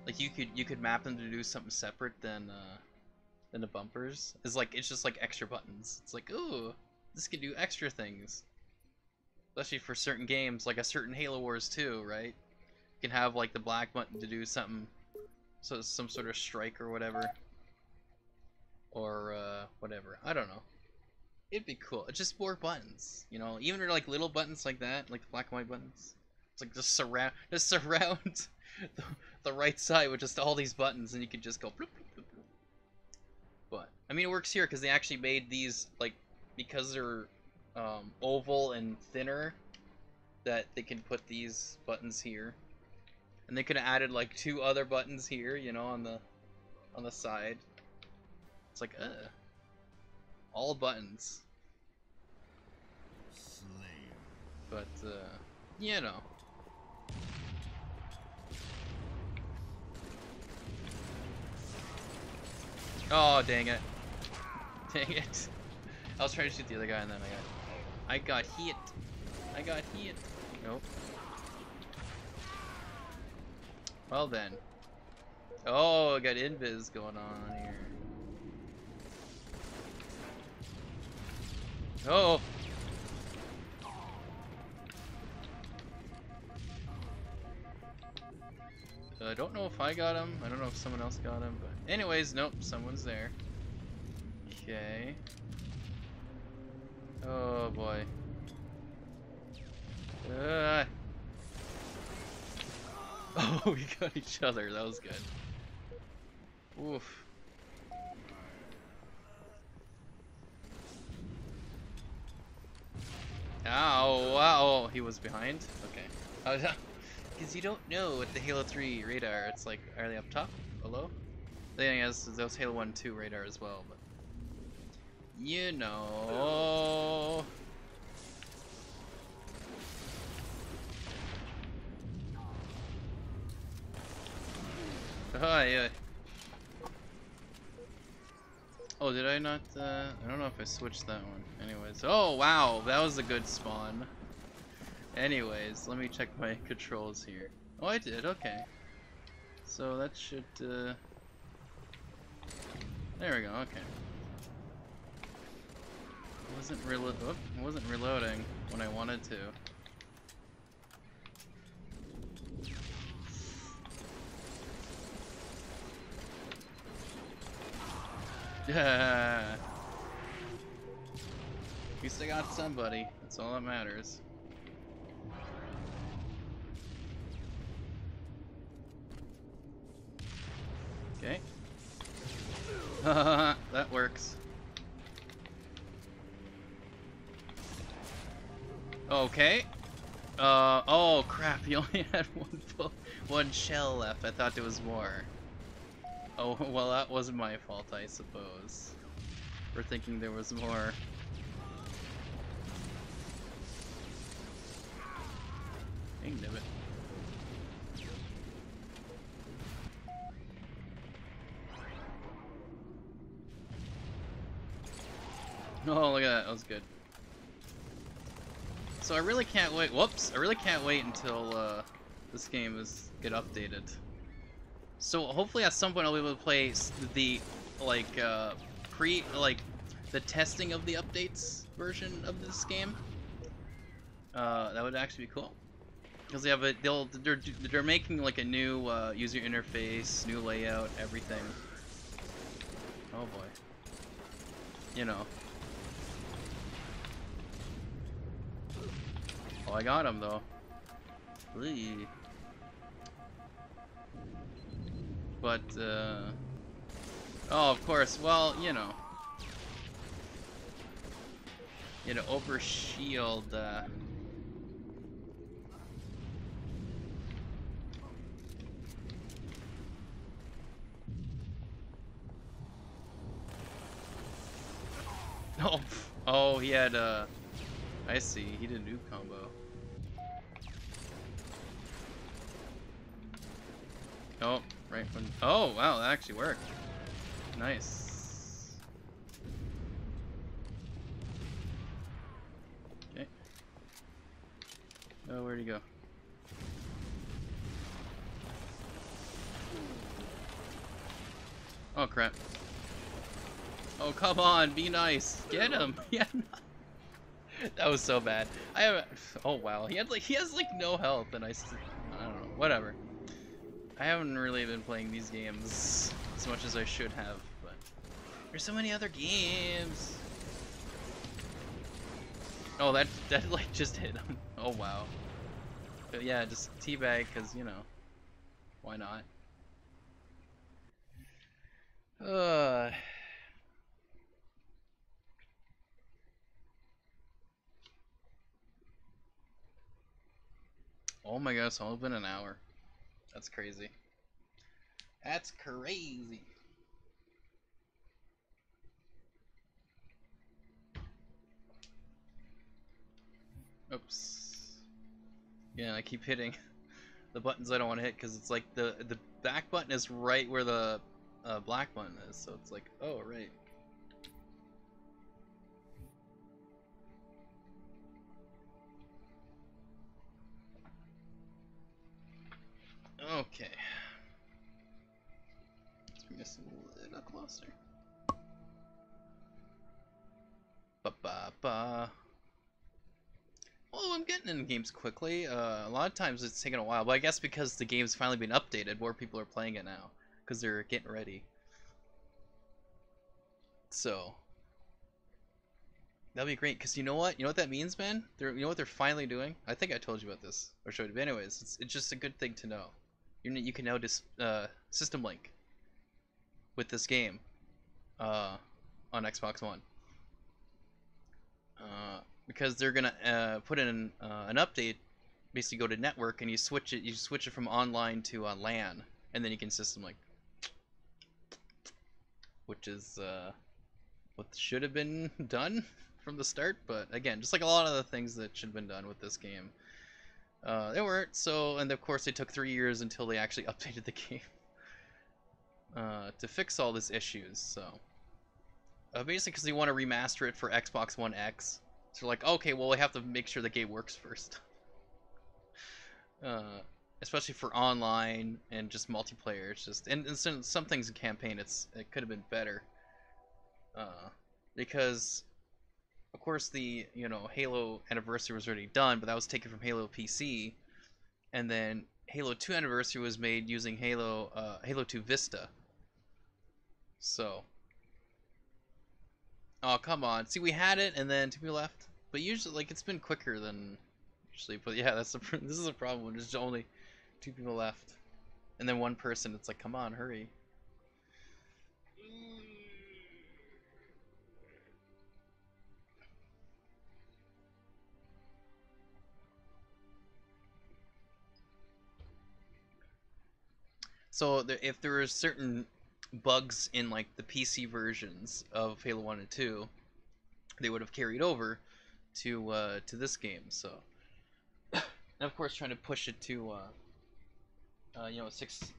Like you could map them to do something separate than the bumpers. It's just like extra buttons. It's like, ooh, this can do extra things. Especially for certain games, like a certain Halo Wars 2, right? You can have like the black button to do something, so some sort of strike or whatever. Or whatever. I don't know. It'd be cool. It's just more buttons, you know. Even like little buttons like that, like the black and white buttons. It's like just surround the right side with just all these buttons, and you can just go. Bloop, bloop, bloop, bloop. But I mean, it works here because they actually made these like because they're oval and thinner, that they can put these buttons here, and they could have added like 2 other buttons here, you know, on the side. It's like all buttons. Slayer. But you know. Oh dang it! Dang it! I was trying to shoot the other guy and then I got hit. I got hit. Nope. Well then. Oh, I got invis going on here. Oh. I don't know if I got him. I don't know if someone else got him, but anyways, nope, someone's there. Okay. Oh boy. Oh, we got each other. That was good. Oof. Ow! Wow! He was behind. Okay. Because you don't know with the Halo 3 radar. It's like, are they up top? Below? Then has those Halo 1 2 radar as well, but you know. Oh yeah. Oh, did I not? I don't know if I switched that one. Anyways, oh wow, that was a good spawn. Anyways, let me check my controls here. Oh, I did. Okay. So that should. There we go. Okay. It wasn't reloading when I wanted to. Yeah. At least I got somebody. That's all that matters. Okay. That works. Okay. Oh crap! He only had one shell left. I thought there was more. Oh, well, that wasn't my fault, I suppose, for thinking there was more. Dang it. Oh, look at that. That was good. So I really can't wait. Whoops! I really can't wait until this game get updated. So hopefully at some point I'll be able to play the the testing of the updates version of this game. That would actually be cool, because they have they're making like a new user interface, new layout, everything. Oh boy. You know. Oh, I got him though. Whee. But, oh, of course, well, you know. You know, over shield. Oh, oh, he had I see. He did a noob combo. Oh, right when. Oh, wow, that actually worked. Nice. Okay. Oh, where'd he go? Oh, crap. Oh, come on, be nice. Get him. Yeah. That was so bad. I have. Oh wow, he has like no health, and I don't know. Whatever. I haven't really been playing these games as much as I should have, but there's so many other games. Oh, that like just hit him. Oh wow. But yeah, just teabag, cause you know, why not? Oh my gosh, it's only been an hour. That's crazy. That's crazy. Oops. Yeah, I keep hitting the buttons I don't want to hit because it's like the back button is right where the black button is, so it's like, oh right. Okay. Let's bring this a little closer. Ba ba ba. Well, I'm getting in games quickly. A lot of times it's taking a while, but I guess because the game's finally been updated, more people are playing it now because they're getting ready. So that'll be great. Because you know what? You know what that means, man? You know what they're finally doing? I think I told you about this or showed you. But anyways, it's just a good thing to know. You can now just system link with this game on Xbox One. Because they're gonna put in an update. Basically, go to network and you switch it. You switch it from online to LAN, and then you can system link, which is what should have been done from the start. But again, just like a lot of the things that should have been done with this game, they weren't. So, and of course, it took 3 years until they actually updated the game to fix all these issues. So, basically, because they want to remaster it for Xbox One X. So like, okay, well, we have to make sure the game works first. Especially for online and just multiplayer. It's just and some things in campaign, it could have been better. Because of course the Halo Anniversary was already done, but that was taken from Halo PC, and then Halo 2 Anniversary was made using Halo 2 Vista. So, oh come on, see we had it and then 2 people left, but usually like it's been quicker than usually. But yeah, this is a problem when there's only 2 people left, and then 1 person. It's like, come on, hurry. So if there were certain bugs in like the PC versions of Halo 1 and 2, they would have carried over to this game. So, and of course, trying to push it to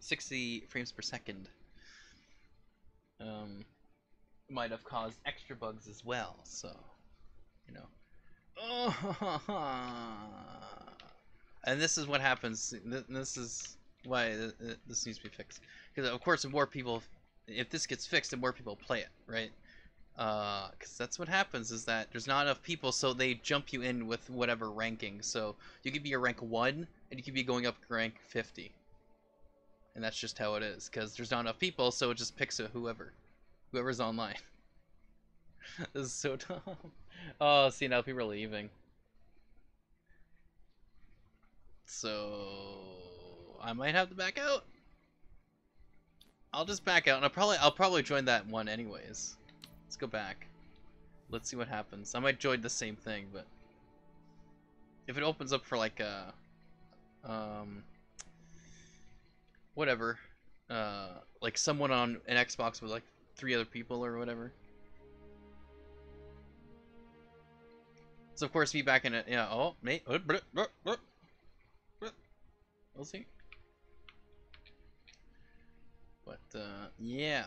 60 frames per second might have caused extra bugs as well. So, and this is what happens. This is why this needs to be fixed. Because of course, the more people, if this gets fixed, the more people play it, right? Because that's what happens is that there's not enough people, so they jump you in with whatever ranking. So you could be a rank 1, and you could be going up to rank 50. And that's just how it is, because there's not enough people, so it just picks whoever's online. This is so dumb. Oh, see, now people are leaving. So I might have to back out. I'll just back out, and I'll probably join that one anyways. Let's go back. let's see what happens. I might join the same thing, but if it opens up for like a whatever, like someone on an Xbox with like 3 other people or whatever. So of course me back in it, yeah. Oh, mate, we'll see. But yeah,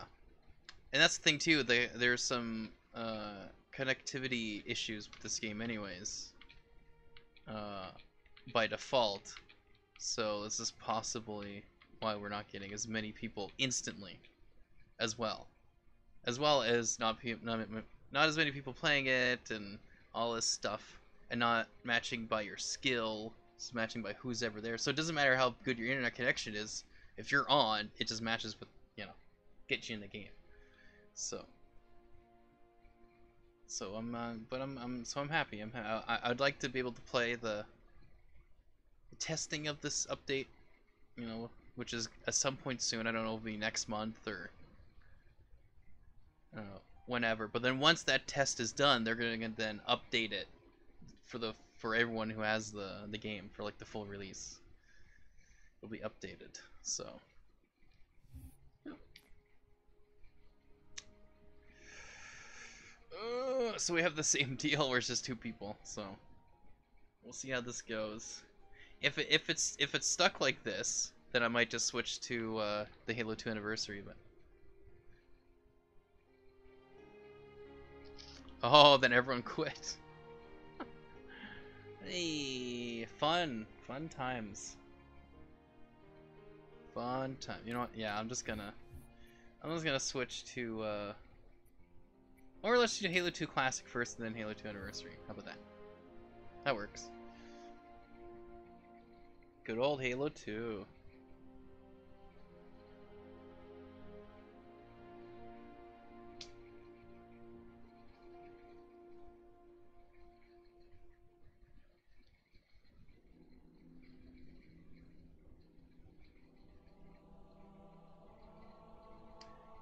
and that's the thing too. There's some connectivity issues with this game, anyways. By default, so this is possibly why we're not getting as many people instantly, as well as not as many people playing it and all this stuff, and not matching by your skill, it's matching by who's ever there. So it doesn't matter how good your internet connection is. If you're on, it just matches with, you know, get you in the game. So I'm happy. I'd like to be able to play the testing of this update, you know, which is at some point soon. I don't know if it'll be next month or whenever. But then once that test is done, they're gonna then update it for everyone who has the game for like the full release. It'll be updated. So we have the same deal where it's just 2 people. So we'll see how this goes. If it's stuck like this, then I might just switch to the Halo 2 anniversary. But oh, then everyone quit. Hey, fun times. Fun time. You know what? Yeah, I'm just gonna switch to or let's do Halo 2 Classic first, and then Halo 2 Anniversary. How about that? That works. Good old Halo 2.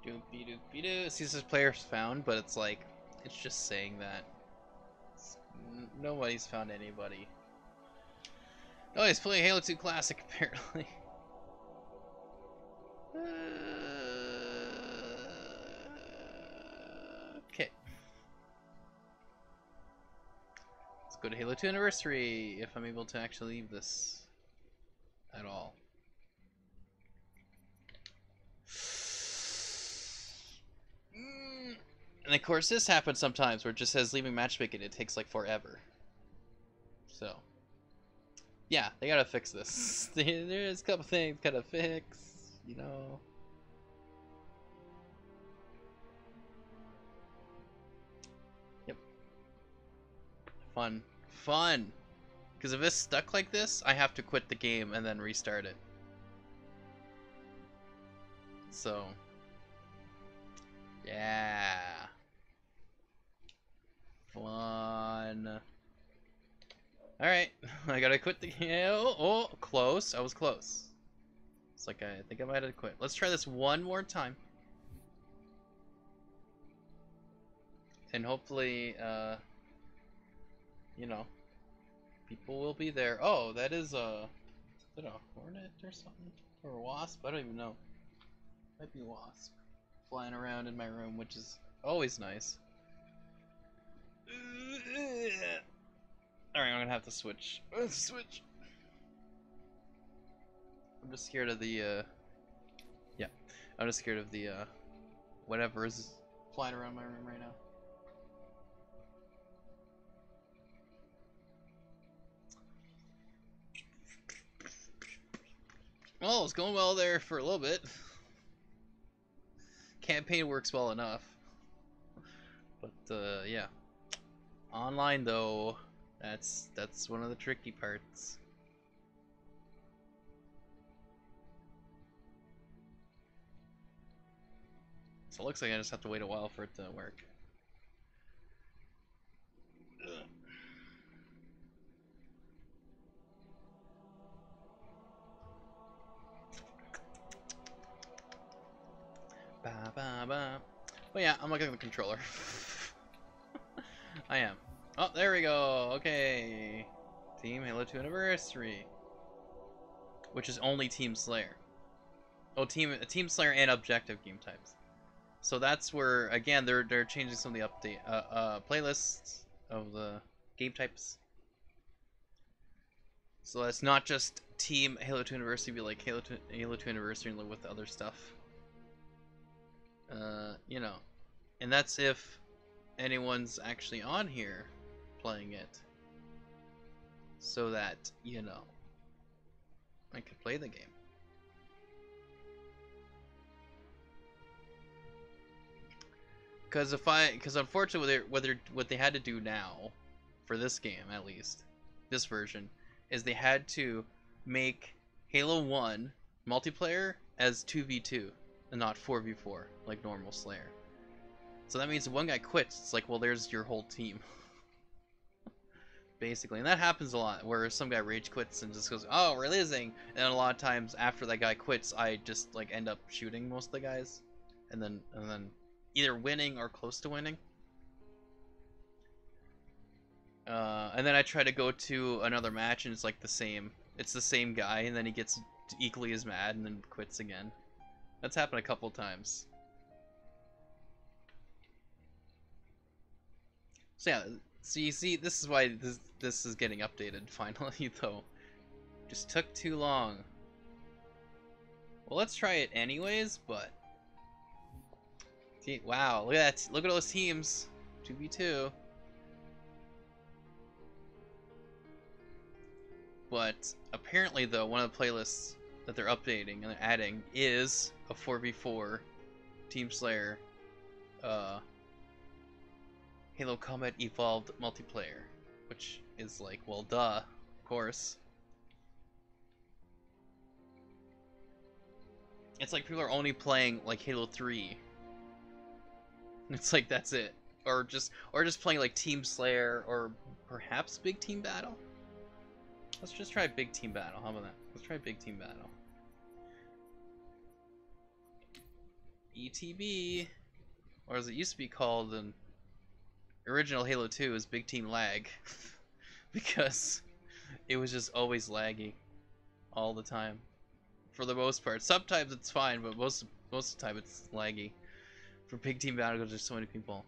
Doopy doopy doo. See, this is players found, but it's like, it's just saying that. Nobody's found anybody. Oh, he's playing Halo 2 Classic, apparently. Okay. Let's go to Halo 2 Anniversary, if I'm able to actually leave this at all. And of course, this happens sometimes where it just says leaving matchmaking. It takes like forever. So, yeah, they gotta fix this. There's a couple things gotta fix, you know. Yep. Fun. Because if it's stuck like this, I have to quit the game and then restart it. So, yeah. Fun. Alright, I gotta quit the game. Oh, close. I was close. It's like I think I might have quit. Let's try this one more time. And hopefully, you know, people will be there. Oh, that is a hornet or something? Or a wasp? I don't even know. Might be a wasp. Flying around in my room, which is always nice. Alright, I'm gonna have to switch. Switch. I'm just scared of the, yeah. I'm just scared of the, whatever is flying around my room right now. Well, it's going well there for a little bit. Campaign works well enough. But, yeah. Online, though, that's one of the tricky parts. So it looks like I just have to wait a while for it to work. Ba ba ba. Well, yeah, I'm looking at the controller. I am. Oh, there we go. Okay. Team Halo 2 Anniversary. Which is only Team Slayer. Oh, Team Slayer and objective game types. So that's where, again, they're changing some of the update playlists of the game types. So it's not just Team Halo 2 Anniversary, be like Halo 2 Anniversary and with other stuff. You know. And that's if anyone's actually on here playing it. So that, you know, I could play the game. Because unfortunately, what they had to do now, for this game at least, this version, is they had to make Halo 1 multiplayer as 2v2 and not 4v4 like normal Slayer. So that means if one guy quits, it's like, well, there's your whole team. Basically, and that happens a lot, where some guy rage quits and just goes, oh, we're losing, and a lot of times after that guy quits, I just like end up shooting most of the guys, and then either winning or close to winning. And then I try to go to another match, and it's like it's the same guy, and then he gets equally as mad, and then quits again. That's happened a couple times. So yeah. So you see, this is why this is getting updated finally, though. Just took too long. Well, let's try it anyways, but... See, wow, look at that. Look at all those teams. 2v2. But apparently, though, one of the playlists that they're updating and adding is a 4v4 Team Slayer Halo Combat Evolved multiplayer, which is like, well, duh, of course. It's like people are only playing like Halo 3. It's like that's it, or just playing like Team Slayer or perhaps Big Team Battle. Let's just try Big Team Battle. How about that? Let's try Big Team Battle. ETB, or as it used to be called in original Halo 2, is Big Team Lag, because it was just always laggy all the time. For the most part, sometimes it's fine, but most of the time it's laggy. For Big Team Battle, because there's so many people,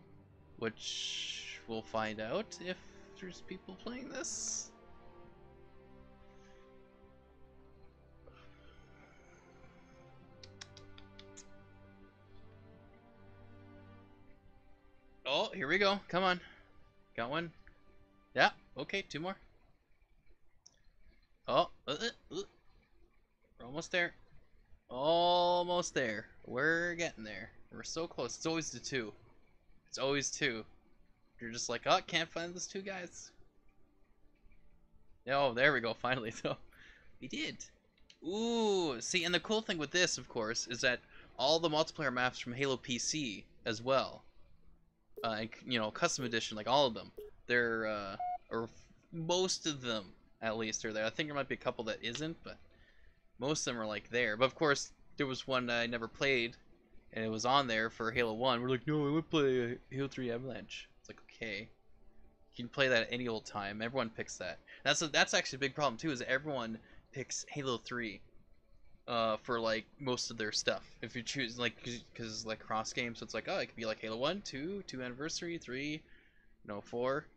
which we'll find out if there's people playing this. Oh, here we go. Come on. Got one. Yeah, okay, 2 more. Oh, we're almost there. Almost there. We're getting there. We're so close. It's always the 2. It's always 2. You're just like, oh, can't find those 2 guys. Oh, there we go. Finally, though. We did. Ooh, see, and the cool thing with this, of course, is that all the multiplayer maps from Halo PC as well, you know, custom edition, like all of them, they're, or most of them at least are there. I think there might be a couple that isn't, but most of them are like there. But of course, there was one that I never played, and it was on there for Halo 1. We're like, no, I would play Halo 3 Avalanche. It's like, okay, you can play that at any old time. Everyone picks that. That's actually a big problem too, is everyone picks Halo 3 for like most of their stuff. If you choose, like, because like cross games, so it's like, oh, it could be like Halo 1, 2 Anniversary, 3, you know, 4.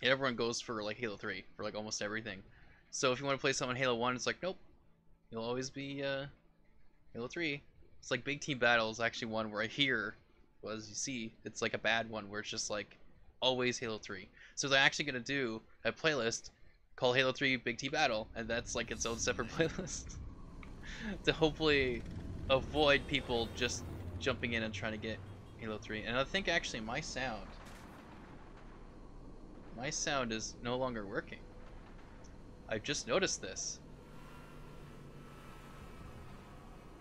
And everyone goes for like Halo 3 for like almost everything. So if you want to play someone Halo 1, it's like, nope, you'll always be Halo 3. It's like Big Team Battle is actually one where I hear, well, as you see, it's like a bad one where it's just like always Halo 3. So they're actually gonna do a playlist called Halo 3 Big Team Battle, and that's like its own separate playlist to hopefully avoid people just jumping in and trying to get Halo 3. And I think actually my sound is no longer working. I've just noticed this.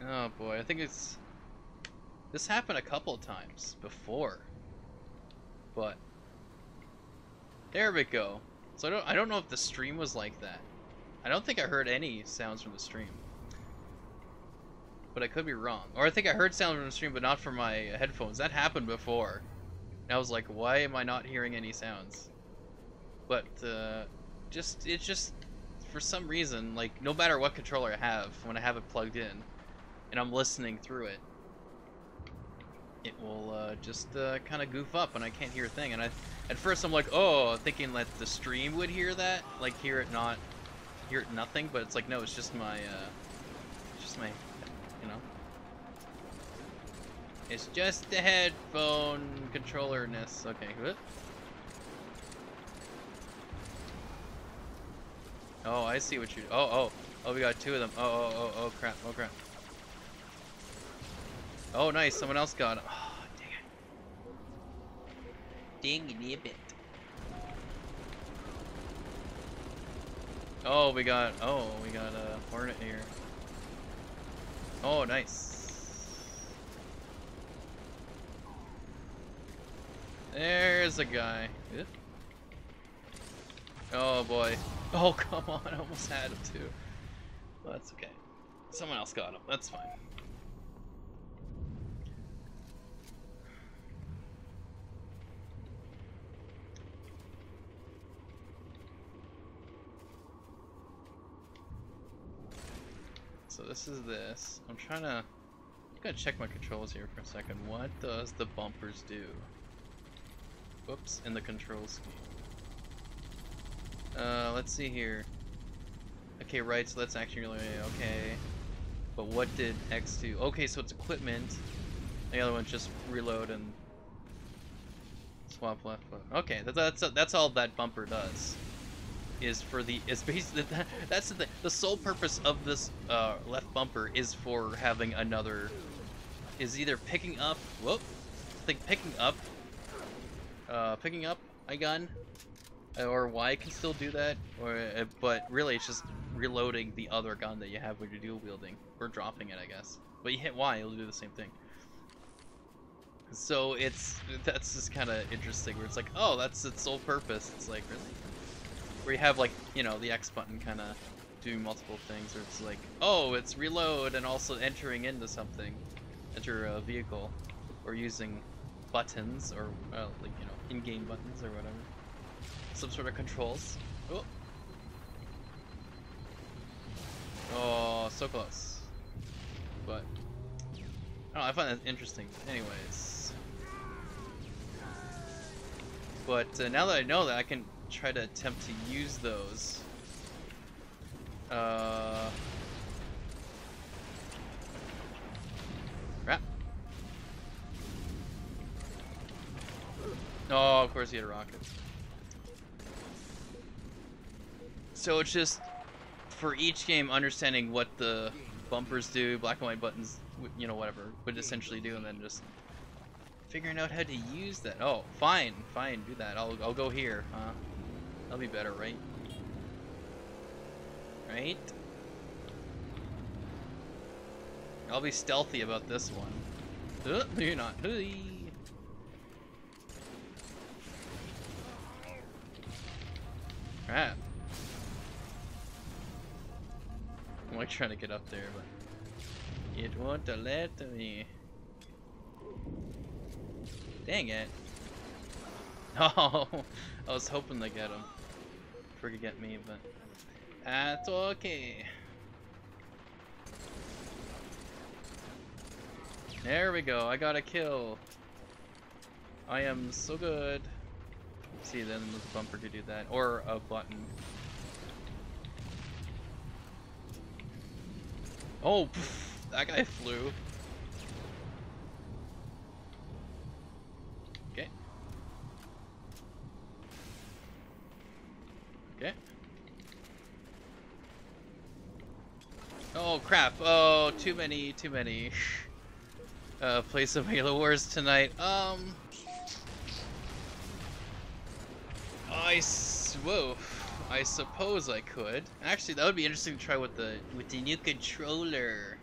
Oh boy, I think this happened a couple of times before, but there we go. So I don't know if the stream was like that. I don't think I heard any sounds from the stream, but I could be wrong. Or I think I heard sounds from the stream, but not from my headphones. That happened before. And I was like, why am I not hearing any sounds? But it's just for some reason, like no matter what controller I have, when I have it plugged in and I'm listening through it, it will just kind of goof up and I can't hear a thing. And at first I'm like, oh, thinking that the stream would hear that, like hear it nothing, but it's like, no, it's just my you know, it's just the headphone controllerness. Okay, good. Oh, I see what you. Oh, we got two of them. Oh, crap. Oh, crap. Oh, nice. Someone else got him. Oh, dang it. Dang it. Oh, we got a Hornet here. Oh, nice. There's a guy. Oh boy. Oh, come on. I almost had him too. Well, that's okay. Someone else got him. That's fine. So this is this. I'm gonna check my controls here for a second. What does the bumpers do? Whoops, in the control scheme. Let's see here. Okay, right, so that's actually really okay. But what did X do? Okay, so it's equipment. The other one's just reload and swap left foot. Okay, that's all that bumper does. Is basically that's the thing. The sole purpose of this left bumper is for having another. Is either picking up. Whoop. I think picking up a gun. Or Y can still do that, but really it's just reloading the other gun that you have when you're dual wielding, or dropping it, I guess. But you hit Y, it'll do the same thing. So that's just kind of interesting, where it's like, oh, that's its sole purpose. It's like, really? Where you have like, you know, the X button kind of doing multiple things, or it's like, oh, it's reload and also entering into something, enter a vehicle, or using buttons, or like, you know, in-game buttons or whatever. Some sort of controls. Oh. Oh, so close. But I don't know, I find that interesting. Anyways. But now that I know that, I can try to attempt to use those. Crap. Oh, of course he had a rocket. So it's just, for each game, understanding what the bumpers do, black and white buttons, you know, whatever, would essentially do, and then just figuring out how to use that. Oh, fine, do that. I'll go here, huh? That'll be better, right? Right? I'll be stealthy about this one. You're not. Crap. I'm like trying to get up there, but it won't let me. Dang it. Oh, I was hoping to get him. Forget me, but that's okay. There we go, I got a kill. I am so good. See, then the bumper could do that, or a button. Oh, poof, that guy flew. Okay. Okay. Oh crap! Oh, too many. Play some Halo Wars tonight. Whoa. I suppose I could. Actually, that would be interesting to try with the new controller.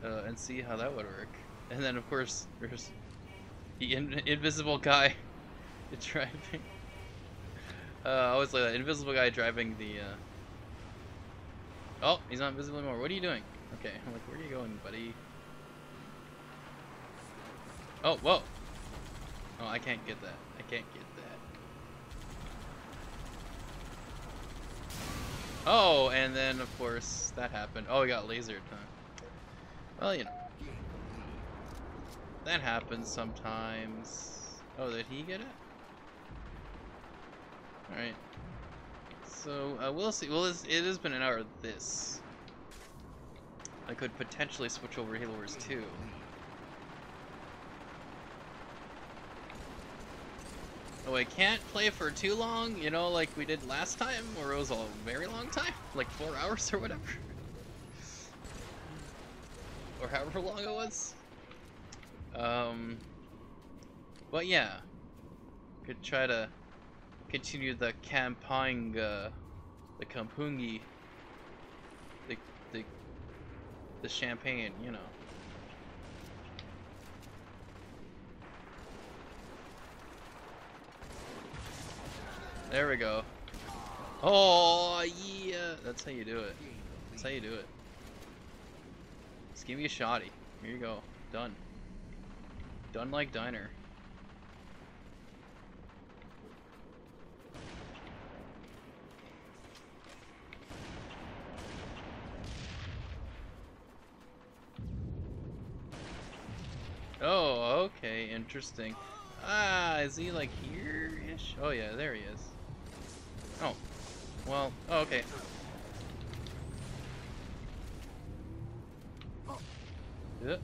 And see how that would work. And then, of course, there's the invisible guy driving. I always like that. Invisible guy driving the. Oh, he's not invisible anymore. What are you doing? Okay, I'm like, where are you going, buddy? Oh, whoa. Oh, I can't get that. I can't get that. Oh, and then of course that happened. Oh, he got lasered, huh? Well, you know. That happens sometimes. Oh, did he get it? Alright. So, we'll see. Well, it has been an hour of this. I could potentially switch over to Halo Wars 2. Oh, I can't play for too long, you know, like we did last time, where it was a very long time, like 4 hours or whatever. Or however long it was. But yeah, could try to continue the campaign, the kampungi, the champagne, you know. There we go. Oh yeah, that's how you do it. That's how you do it. Just give me a shotty. Here you go. Done. Done like diner. Oh, okay, interesting. Ah, is he like here-ish? Oh yeah, there he is. Oh, well, oh, okay. Yeah.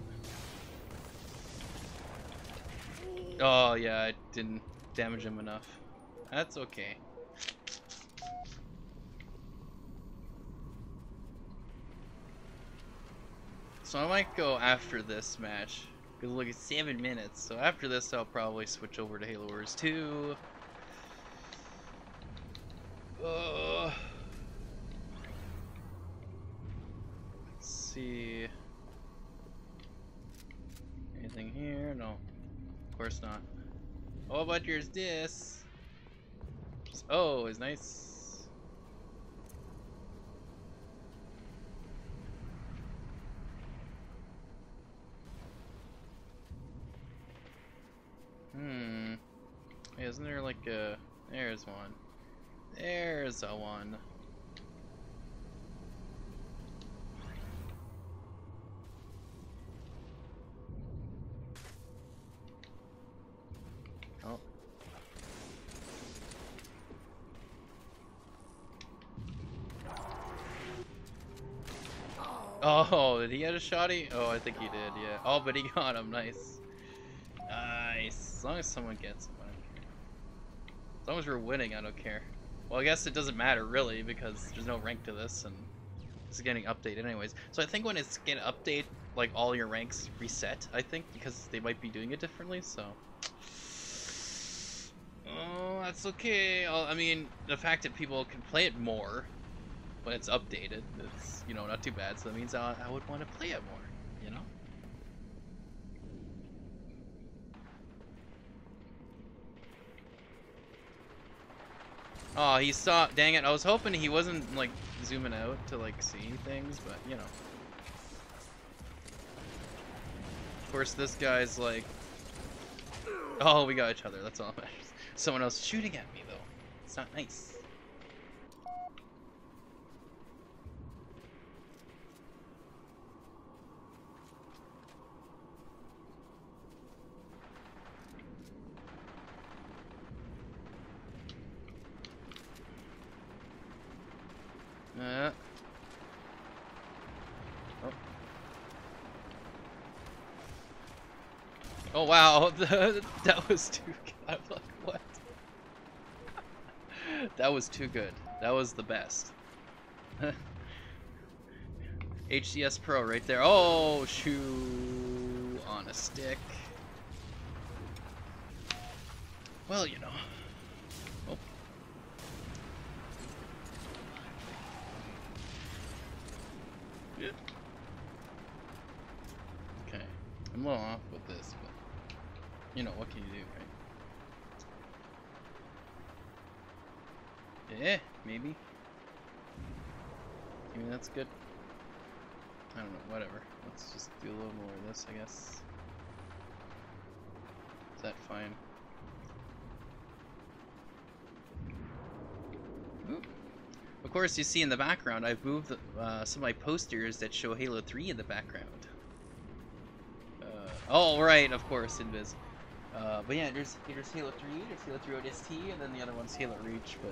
Oh yeah, I didn't damage him enough. That's okay. So I might go after this match. Because look, it's 7 minutes. So after this, I'll probably switch over to Halo Wars 2. Let's see. Anything here? No. Of course not. Oh, but here's this. Oh, it's nice. Isn't there like a... There's one. There's a one. Oh. Oh, did he get a shotty? Oh, I think he did, yeah. Oh, but he got him. Nice. Nice. As long as someone gets him, I don't care. As long as we're winning, I don't care. Well, I guess it doesn't matter, really, because there's no rank to this, and it's getting updated anyways. So I think when it's gonna update, like, all your ranks reset, I think, because they might be doing it differently, so... Oh, that's okay. I mean, the fact that people can play it more when it's updated, it's, you know, not too bad, so that means I would want to play it more, you know? Oh, he saw. Dang it! I was hoping he wasn't like zooming out to like see things, but you know. Of course, this guy's like. Oh, we got each other. That's all that matters. Someone else shooting at me though. It's not nice. Oh wow, that was too good. I'm like, what? That was too good. That was the best. HCS Pro right there. Oh, shoe on a stick. Well, you know. Oh. Yeah. Okay. I'm a little off with this, but you know, what can you do, right? Yeah, maybe. Maybe that's good. I don't know, whatever. Let's just do a little more of this, I guess. Is that fine? course, you see in the background, I've moved some of my posters that show Halo 3 in the background. Oh, right, of course, Invis. But yeah, there's Halo 3, there's Halo 3 ODST, and then the other one's Halo Reach, but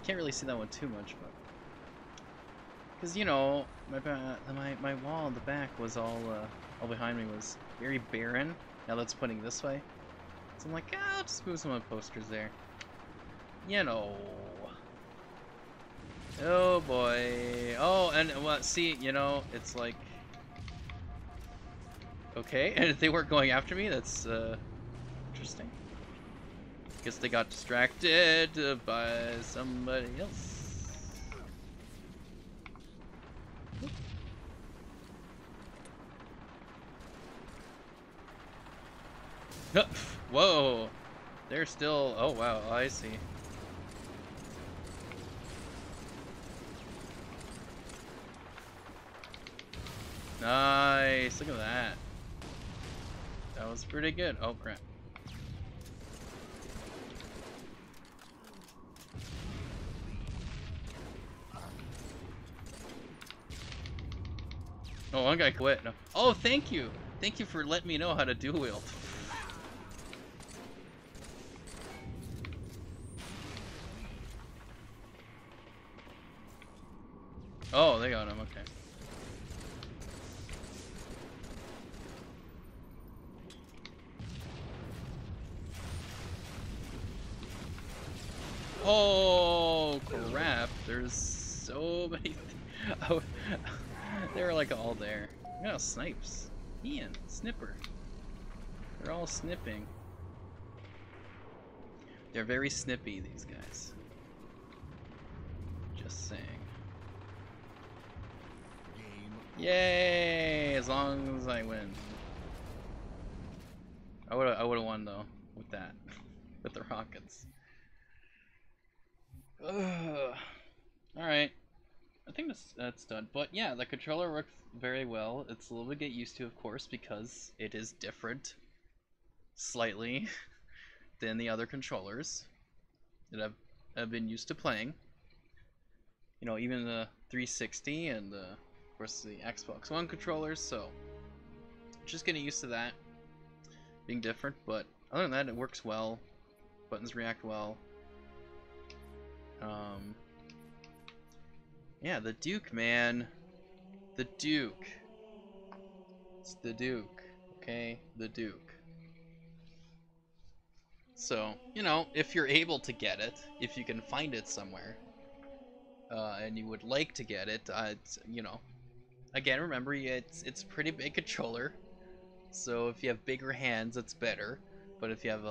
can't really see that one too much, but because you know my wall in the back was all behind me was very barren. Now that's pointing this way, so I'm like, I'll just move some of my posters there. You know. Oh boy. Oh, and what? See, you know, it's like, okay, and if they weren't going after me, that's interesting. Guess they got distracted by somebody else. Whoa! They're still. Oh wow! I see. Nice. Look at that. That was pretty good. Oh crap. Oh, one guy quit. No. Oh, thank you. Thank you for letting me know how to dual wield. Oh, they got him. Okay. Oh crap! There's so many. Oh, they're like all there. Yeah, snipes. Ian, snipper. They're all snipping. They're very snippy, these guys. Just saying. Yay! As long as I win. I would've won though with that, with the rockets. Ugh. All right. I think that's done. But yeah, the controller works very well. It's a little bit to get used to, of course, because it is different, slightly, than the other controllers that I've been used to playing. You know, even the 360 and of course the Xbox One controllers. So just getting used to that being different. But other than that, it works well. Buttons react well. Yeah, the Duke, man. The Duke. It's the Duke, okay? The Duke. So, you know, if you're able to get it, if you can find it somewhere, and you would like to get it, you know, again, remember, it's a pretty big controller, so if you have bigger hands, it's better. But if you have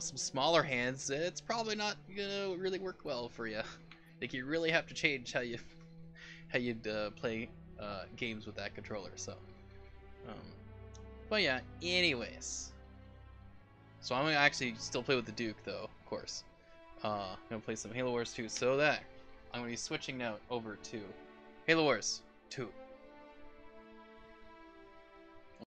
some smaller hands, it's probably not gonna really work well for you. Like, you really have to change how you'd play games with that controller. So, but yeah. Anyways, so I'm gonna actually still play with the Duke, though. Of course, I'm gonna play some Halo Wars 2. So that I'm gonna be switching now over to Halo Wars 2.